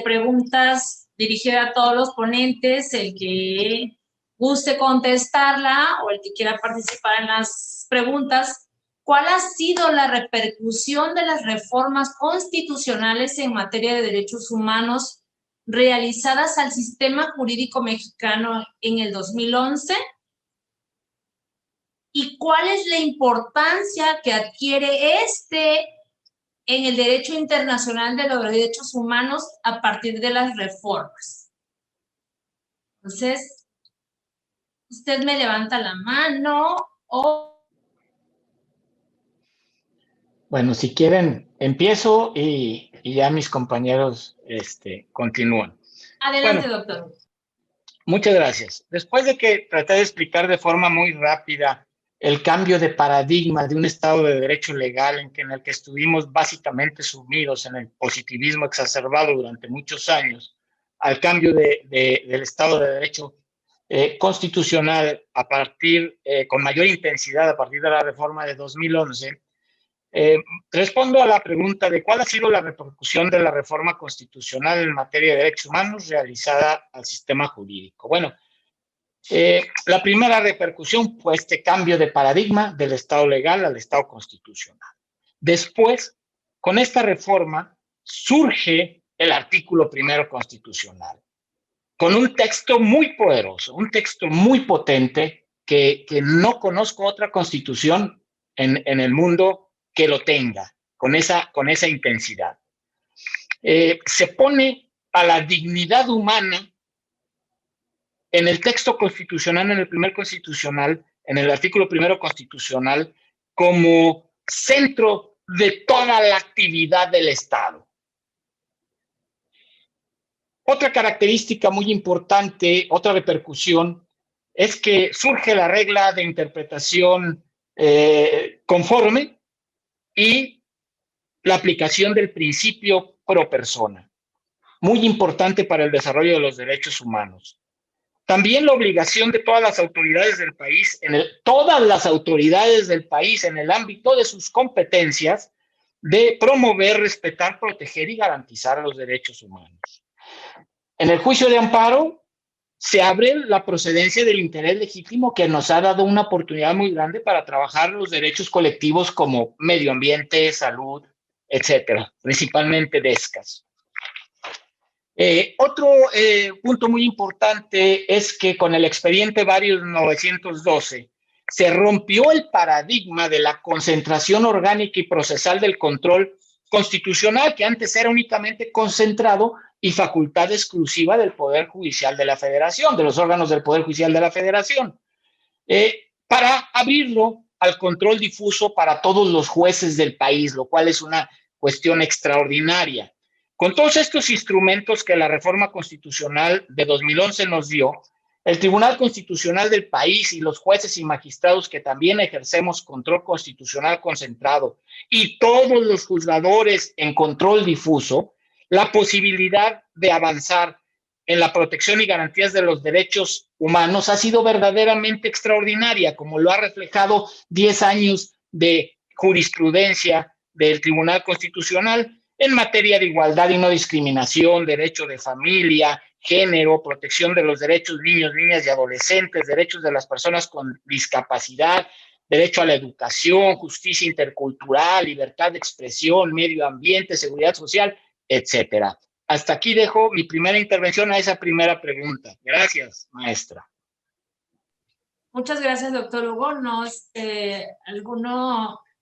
preguntas dirigidas a todos los ponentes, el que guste contestarla o el que quiera participar en las preguntas. ¿Cuál ha sido la repercusión de las reformas constitucionales en materia de derechos humanos realizadas al sistema jurídico mexicano en el 2011? ¿Y cuál es la importancia que adquiere en el derecho internacional de los derechos humanos a partir de las reformas? Entonces, usted me levanta la mano o... Bueno, si quieren, empiezo y ya mis compañeros continúan. Adelante, Bueno, doctor. Muchas gracias. Después de que traté de explicar de forma muy rápida el cambio de paradigma de un Estado de Derecho legal en el que estuvimos básicamente sumidos en el positivismo exacerbado durante muchos años, al cambio del Estado de Derecho constitucional a partir, con mayor intensidad a partir de la reforma de 2011, respondo a la pregunta de cuál ha sido la repercusión de la reforma constitucional en materia de derechos humanos realizada al sistema jurídico. Bueno, la primera repercusión fue este cambio de paradigma del Estado legal al Estado constitucional. Después, con esta reforma, surge el artículo primero constitucional, con un texto muy poderoso, un texto muy potente que no conozco otra constitución en el mundo que lo tenga, con esa intensidad. Se pone a la dignidad humana en el texto constitucional, en el primer constitucional, en el artículo primero constitucional, como centro de toda la actividad del Estado. Otra característica muy importante, otra repercusión, es que surge la regla de interpretación conforme y la aplicación del principio pro persona, muy importante para el desarrollo de los derechos humanos. También la obligación de todas las autoridades del país, en el ámbito de sus competencias, de promover, respetar, proteger y garantizar los derechos humanos. En el juicio de amparo se abre la procedencia del interés legítimo, que nos ha dado una oportunidad muy grande para trabajar los derechos colectivos como medio ambiente, salud, etcétera, principalmente DESCAS. Otro punto muy importante es que con el expediente Varios 912 se rompió el paradigma de la concentración orgánica y procesal del control constitucional, que antes era únicamente concentrado y facultad exclusiva del Poder Judicial de la Federación, de los órganos del Poder Judicial de la Federación, para abrirlo al control difuso para todos los jueces del país, lo cual es una cuestión extraordinaria. Con todos estos instrumentos que la reforma constitucional de 2011 nos dio, el Tribunal Constitucional del país y los jueces y magistrados que también ejercemos control constitucional concentrado y todos los juzgadores en control difuso, la posibilidad de avanzar en la protección y garantías de los derechos humanos ha sido verdaderamente extraordinaria, como lo ha reflejado 10 años de jurisprudencia del Tribunal Constitucional en materia de igualdad y no discriminación, derecho de familia, género, protección de los derechos de niños, niñas y adolescentes, derechos de las personas con discapacidad, derecho a la educación, justicia intercultural, libertad de expresión, medio ambiente, seguridad social, etcétera. Hasta aquí dejo mi primera intervención a esa primera pregunta. Gracias, maestra. Muchas gracias, doctor Hugo.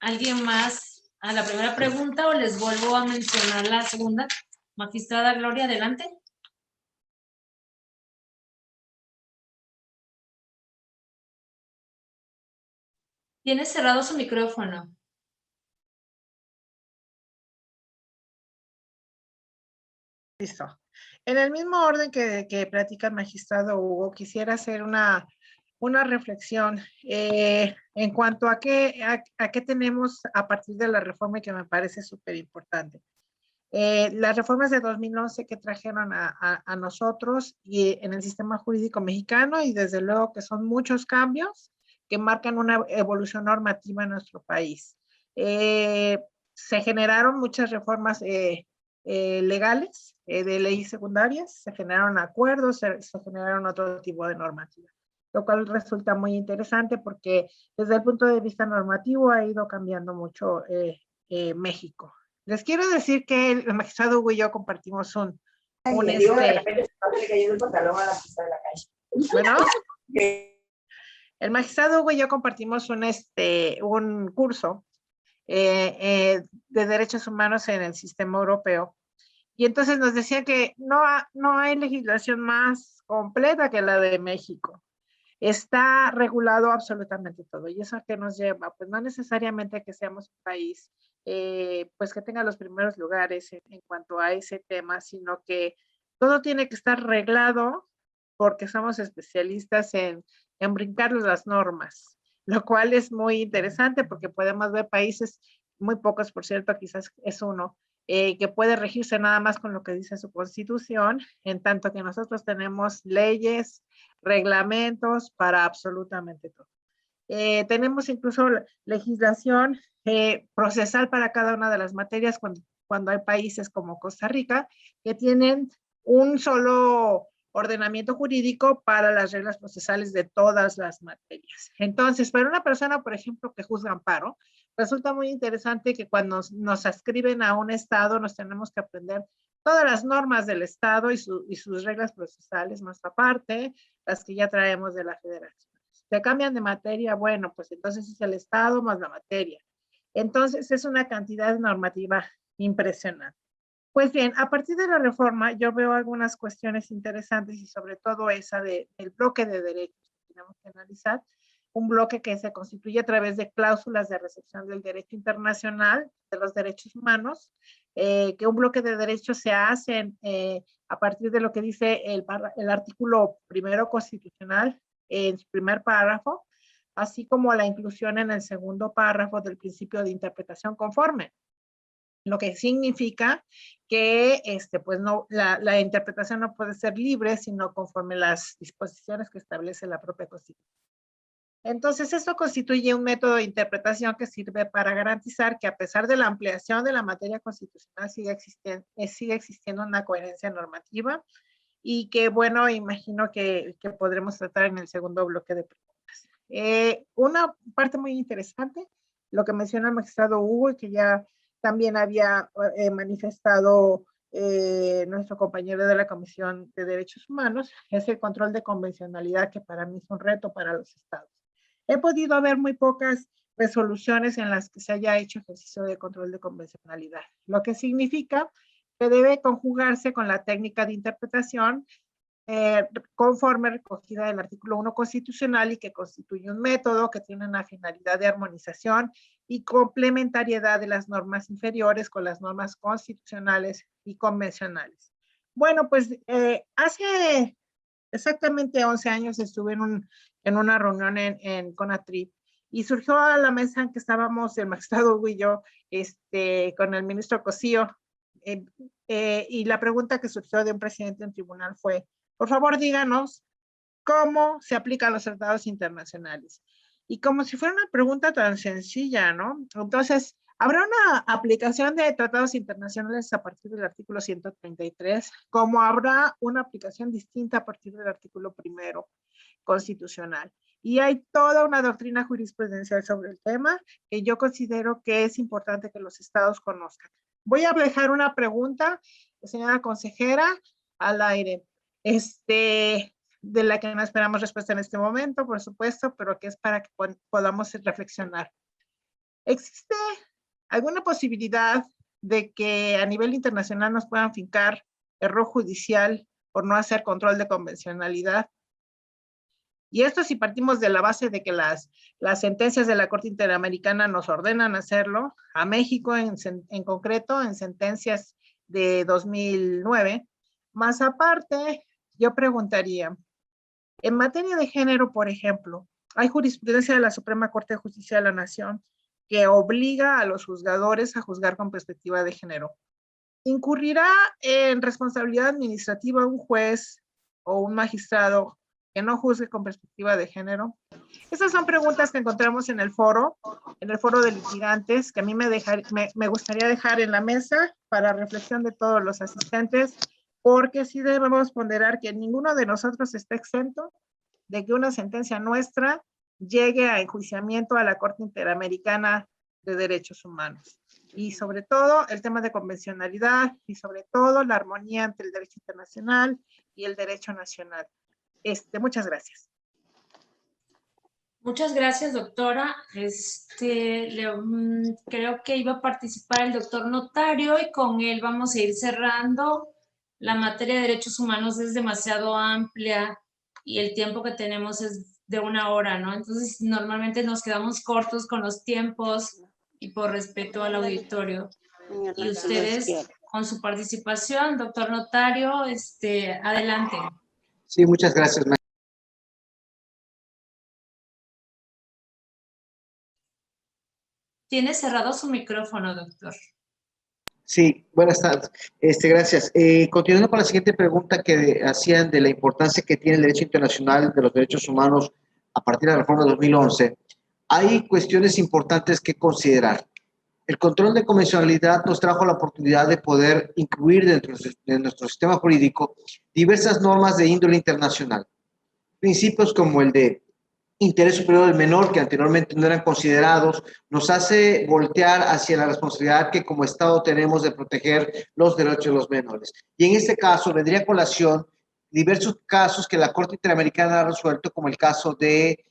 ¿Alguien más a la primera pregunta o les vuelvo a mencionar la segunda? Magistrada Gloria, adelante. Tiene cerrado su micrófono. Listo. En el mismo orden que platica el magistrado Hugo, quisiera hacer una reflexión en cuanto a qué tenemos a partir de la reforma que me parece súper importante. Las reformas de 2011 que trajeron a nosotros y en el sistema jurídico mexicano, y desde luego que son muchos cambios que marcan una evolución normativa en nuestro país. Se generaron muchas reformas legales, de leyes secundarias, se generaron acuerdos, se generaron otro tipo de normativa, lo cual resulta muy interesante porque desde el punto de vista normativo ha ido cambiando mucho México. Les quiero decir que el magistrado Hugo y yo compartimos bueno, el magistrado Hugo y yo compartimos un curso de derechos humanos en el sistema europeo. Y entonces nos decía que no hay legislación más completa que la de México. Está regulado absolutamente todo. ¿Y eso a qué nos lleva? Pues no necesariamente que seamos un país pues que tenga los primeros lugares en cuanto a ese tema, sino que todo tiene que estar reglado porque somos especialistas en brincar las normas, lo cual es muy interesante porque podemos ver países, muy pocos por cierto, quizás es uno, que puede regirse nada más con lo que dice su constitución, en tanto que nosotros tenemos leyes, reglamentos para absolutamente todo. Tenemos incluso legislación procesal para cada una de las materias cuando hay países como Costa Rica que tienen un solo ordenamiento jurídico para las reglas procesales de todas las materias. Entonces, para una persona, por ejemplo, que juzga amparo, resulta muy interesante que cuando nos adscriben a un estado nos tenemos que aprender todas las normas del estado y sus reglas procesales, más aparte, las que ya traemos de la federación. ¿Se cambian de materia? Bueno, pues entonces es el estado más la materia. Entonces es una cantidad de normativa impresionante. Pues bien, a partir de la reforma yo veo algunas cuestiones interesantes y sobre todo esa del bloque de derechos que tenemos que analizar, un bloque que se constituye a través de cláusulas de recepción del derecho internacional, de los derechos humanos, que un bloque de derechos se hacen a partir de lo que dice el artículo primero constitucional en su primer párrafo, así como la inclusión en el segundo párrafo del principio de interpretación conforme, lo que significa que pues no, la interpretación no puede ser libre, sino conforme las disposiciones que establece la propia Constitución. Entonces, esto constituye un método de interpretación que sirve para garantizar que a pesar de la ampliación de la materia constitucional sigue existiendo una coherencia normativa y que, bueno, imagino que podremos tratar en el segundo bloque de preguntas. Una parte muy interesante, lo que menciona el magistrado Hugo y que ya también había manifestado nuestro compañero de la Comisión de Derechos Humanos, es el control de convencionalidad, que para mí es un reto para los estados. He podido ver muy pocas resoluciones en las que se haya hecho ejercicio de control de convencionalidad, lo que significa que debe conjugarse con la técnica de interpretación conforme recogida del artículo 1 constitucional y que constituye un método que tiene una finalidad de armonización y complementariedad de las normas inferiores con las normas constitucionales y convencionales. Bueno, pues hace exactamente 11 años estuve en una reunión en CONATRIP y surgió a la mesa en que estábamos el magistrado Hugo y yo con el ministro Cosío y la pregunta que surgió de un presidente en tribunal fue: por favor, díganos cómo se aplican los tratados internacionales. Y como si fuera una pregunta tan sencilla, ¿no? Entonces, Habrá una aplicación de tratados internacionales a partir del artículo 133, como habrá una aplicación distinta a partir del artículo 1 constitucional. Y hay toda una doctrina jurisprudencial sobre el tema que yo considero que es importante que los estados conozcan. Voy a dejar una pregunta, señora consejera, al aire, de la que no esperamos respuesta en este momento, por supuesto, pero que es para que podamos reflexionar. ¿Existe alguna posibilidad de que a nivel internacional nos puedan fincar error judicial por no hacer control de convencionalidad? Y esto si partimos de la base de que las sentencias de la Corte Interamericana nos ordenan hacerlo, a México en concreto, en sentencias de 2009, más aparte, yo preguntaría, en materia de género, por ejemplo, hay jurisprudencia de la Suprema Corte de Justicia de la Nación que obliga a los juzgadores a juzgar con perspectiva de género. ¿Incurrirá en responsabilidad administrativa un juez o un magistrado que no juzgue con perspectiva de género? Esas son preguntas que encontramos en el foro de litigantes, que a mí me gustaría dejar en la mesa para reflexión de todos los asistentes, porque sí debemos ponderar que ninguno de nosotros está exento de que una sentencia nuestra llegue a enjuiciamiento a la Corte Interamericana de Derechos Humanos. Y sobre todo el tema de convencionalidad y sobre todo la armonía entre el derecho internacional y el derecho nacional. Muchas gracias. Muchas gracias, doctora. Creo que iba a participar el doctor notario y con él vamos a ir cerrando. La materia de derechos humanos es demasiado amplia y el tiempo que tenemos es de 1 hora, ¿no? Entonces, normalmente nos quedamos cortos con los tiempos y por respeto al auditorio. Y ustedes, con su participación, doctor notario, adelante. Sí, muchas gracias, maestra. Tiene cerrado su micrófono, doctor. Sí, buenas tardes. Gracias. Continuando con la siguiente pregunta que hacían de la importancia que tiene el derecho internacional de los derechos humanos a partir de la reforma de 2011, hay cuestiones importantes que considerar. El control de convencionalidad nos trajo la oportunidad de poder incluir dentro de nuestro sistema jurídico diversas normas de índole internacional. Principios como el de interés superior del menor, que anteriormente no eran considerados, nos hace voltear hacia la responsabilidad que como Estado tenemos de proteger los derechos de los menores. Y en este caso vendría a colación diversos casos que la Corte Interamericana ha resuelto, como el caso de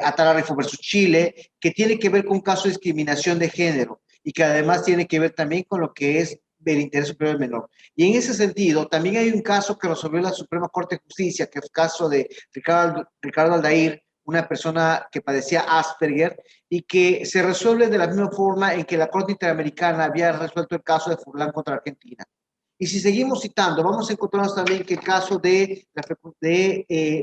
Atala-Rifo versus Chile, que tiene que ver con un caso de discriminación de género y que además tiene que ver también con lo que es el interés superior del menor. Y en ese sentido, también hay un caso que resolvió la Suprema Corte de Justicia, que es el caso de Ricardo Aldair, una persona que padecía Asperger, y que se resuelve de la misma forma en que la Corte Interamericana había resuelto el caso de Furlan contra Argentina. Y si seguimos citando, vamos a encontrarnos también que el caso de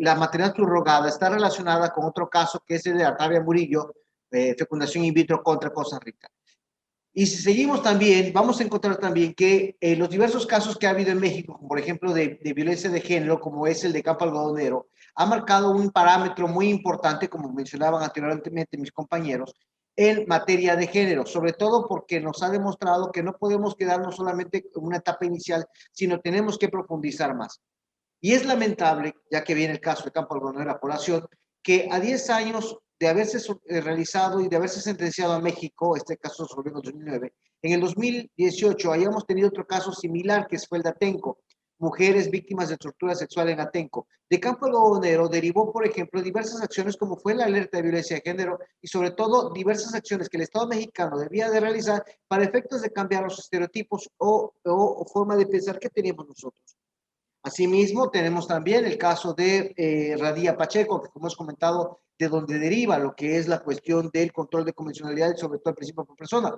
la maternidad subrogada está relacionada con otro caso que es el de Artavia Murillo, fecundación in vitro contra Costa Rica. Y si seguimos también, vamos a encontrar también que los diversos casos que ha habido en México, como por ejemplo de violencia de género, como es el de Campo Algodonero, ha marcado un parámetro muy importante, como mencionaban anteriormente mis compañeros, en materia de género, sobre todo porque nos ha demostrado que no podemos quedarnos solamente en una etapa inicial, sino tenemos que profundizar más. Y es lamentable, ya que viene el caso de Campo Algodonero a colación, que a 10 años de haberse realizado y de haberse sentenciado a México, este caso se resolvió en 2009, en el 2018 hayamos tenido otro caso similar que fue el de Atenco, mujeres víctimas de tortura sexual en Atenco. De Campo Algodonero derivó, por ejemplo, diversas acciones como fue la alerta de violencia de género y sobre todo diversas acciones que el Estado mexicano debía de realizar para efectos de cambiar los estereotipos o forma de pensar que teníamos nosotros. Asimismo, tenemos también el caso de Radilla Pacheco, que como hemos comentado, de donde deriva lo que es la cuestión del control de convencionalidad y sobre todo el principio por persona.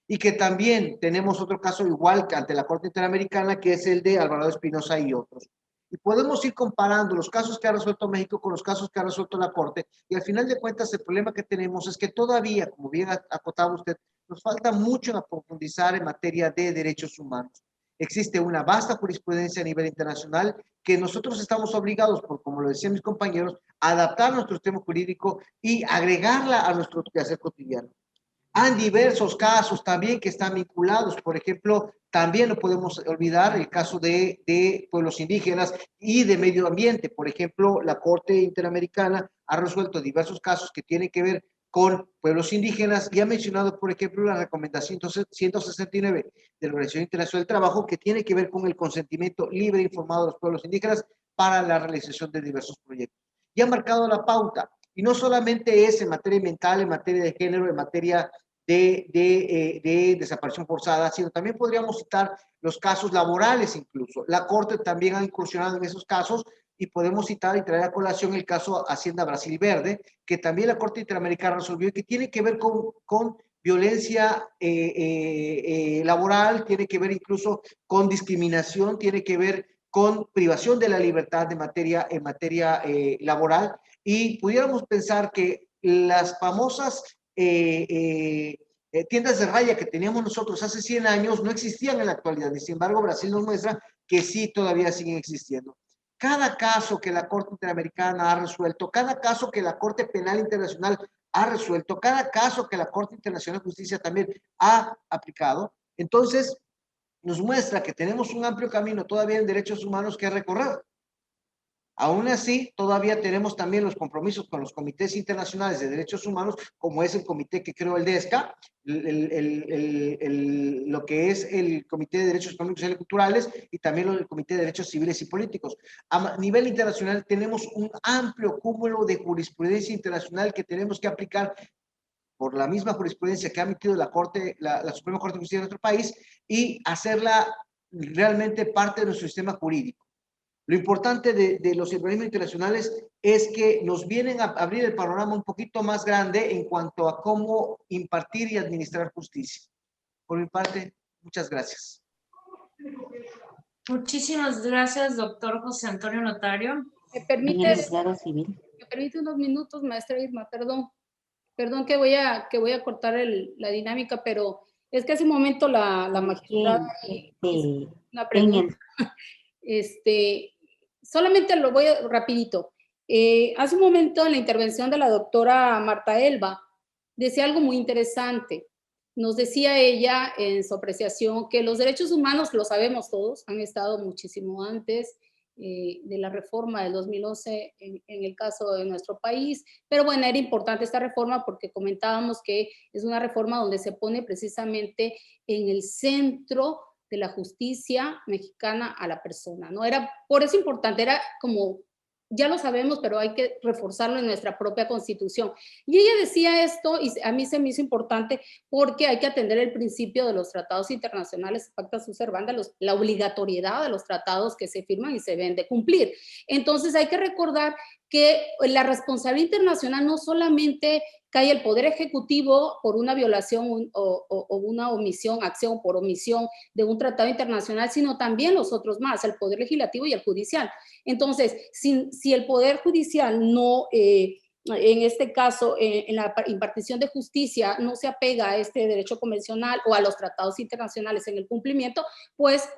Y que también tenemos otro caso igual que ante la Corte Interamericana, que es el de Alvarado Espinosa y otros. Y podemos ir comparando los casos que ha resuelto México con los casos que ha resuelto la Corte. Y al final de cuentas, el problema que tenemos es que todavía, como bien acotaba usted, nos falta mucho a profundizar en materia de derechos humanos. Existe una vasta jurisprudencia a nivel internacional que nosotros estamos obligados, por, como lo decían mis compañeros, a adaptar nuestro sistema jurídico y agregarla a nuestro quehacer cotidiano. Hay diversos casos también que están vinculados, por ejemplo, también no podemos olvidar el caso de pueblos indígenas y de medio ambiente. Por ejemplo, la Corte Interamericana ha resuelto diversos casos que tienen que ver con pueblos indígenas y ha mencionado, por ejemplo, la recomendación 169 de la Organización Internacional del Trabajo, que tiene que ver con el consentimiento libre e informado de los pueblos indígenas para la realización de diversos proyectos. Y ha marcado la pauta. Y no solamente es en materia ambiental, en materia de género, en materia de desaparición forzada, sino también podríamos citar los casos laborales incluso. La Corte también ha incursionado en esos casos y podemos citar y traer a colación el caso Hacienda Brasil Verde, que también la Corte Interamericana resolvió y que tiene que ver con violencia laboral, tiene que ver incluso con discriminación, tiene que ver con privación de la libertad en materia laboral, y pudiéramos pensar que las famosas tiendas de raya que teníamos nosotros hace 100 años no existían en la actualidad, y sin embargo Brasil nos muestra que sí, todavía siguen existiendo. Cada caso que la Corte Interamericana ha resuelto, cada caso que la Corte Penal Internacional ha resuelto, cada caso que la Corte Internacional de Justicia también ha aplicado, entonces nos muestra que tenemos un amplio camino todavía en derechos humanos que recorrer. Aún así, todavía tenemos también los compromisos con los comités internacionales de derechos humanos, como es el comité que creó el DESCA, lo que es el Comité de Derechos Económicos y Culturales, y también el Comité de Derechos Civiles y Políticos. A nivel internacional tenemos un amplio cúmulo de jurisprudencia internacional que tenemos que aplicar por la misma jurisprudencia que ha emitido la Suprema Corte de Justicia de nuestro país, y hacerla realmente parte de nuestro sistema jurídico. Lo importante de los organismos internacionales es que nos vienen a abrir el panorama un poquito más grande en cuanto a cómo impartir y administrar justicia. Por mi parte, muchas gracias. Muchísimas gracias, doctor José Antonio Notario. ¿Me permite unos minutos, maestra Irma? Perdón que voy a cortar la dinámica, pero es que hace un momento la magistrada hizo una pregunta. Solamente lo voy a rapidito. Hace un momento en la intervención de la doctora Marta Elba decía algo muy interesante. Nos decía ella en su apreciación que los derechos humanos, lo sabemos todos, han estado muchísimo antes de la reforma del 2011 en el caso de nuestro país, pero bueno, era importante esta reforma porque comentábamos que es una reforma donde se pone precisamente en el centro de la justicia mexicana a la persona, ¿no? Era, por eso importante, era como, ya lo sabemos, pero hay que reforzarlo en nuestra propia Constitución. Y ella decía esto, y a mí se me hizo importante, porque hay que atender el principio de los tratados internacionales, pacta sunt servanda, la obligatoriedad de los tratados que se firman y se deben de cumplir. Entonces hay que recordar que la responsabilidad internacional no solamente cae el Poder Ejecutivo por una violación o una omisión, acción por omisión de un tratado internacional, sino también los otros más, el Poder Legislativo y el Judicial. Entonces, si el Poder Judicial no, en este caso, en la impartición de justicia, no se apega a este derecho convencional o a los tratados internacionales en el cumplimiento, pues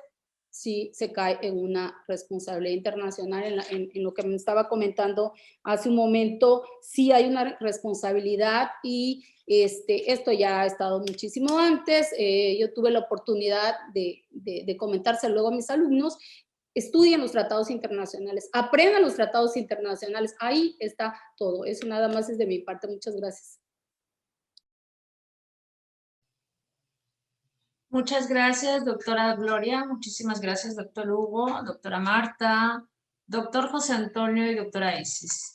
sí se cae en una responsabilidad internacional. En lo que me estaba comentando hace un momento, sí hay una responsabilidad, y esto ya ha estado muchísimo antes. Yo tuve la oportunidad de comentárselo luego a mis alumnos. Estudien los tratados internacionales, aprendan los tratados internacionales, ahí está todo. Eso nada más es de mi parte. Muchas gracias. Muchas gracias, doctora Gloria. Muchísimas gracias, doctor Hugo, doctora Marta, doctor José Antonio y doctora Isis.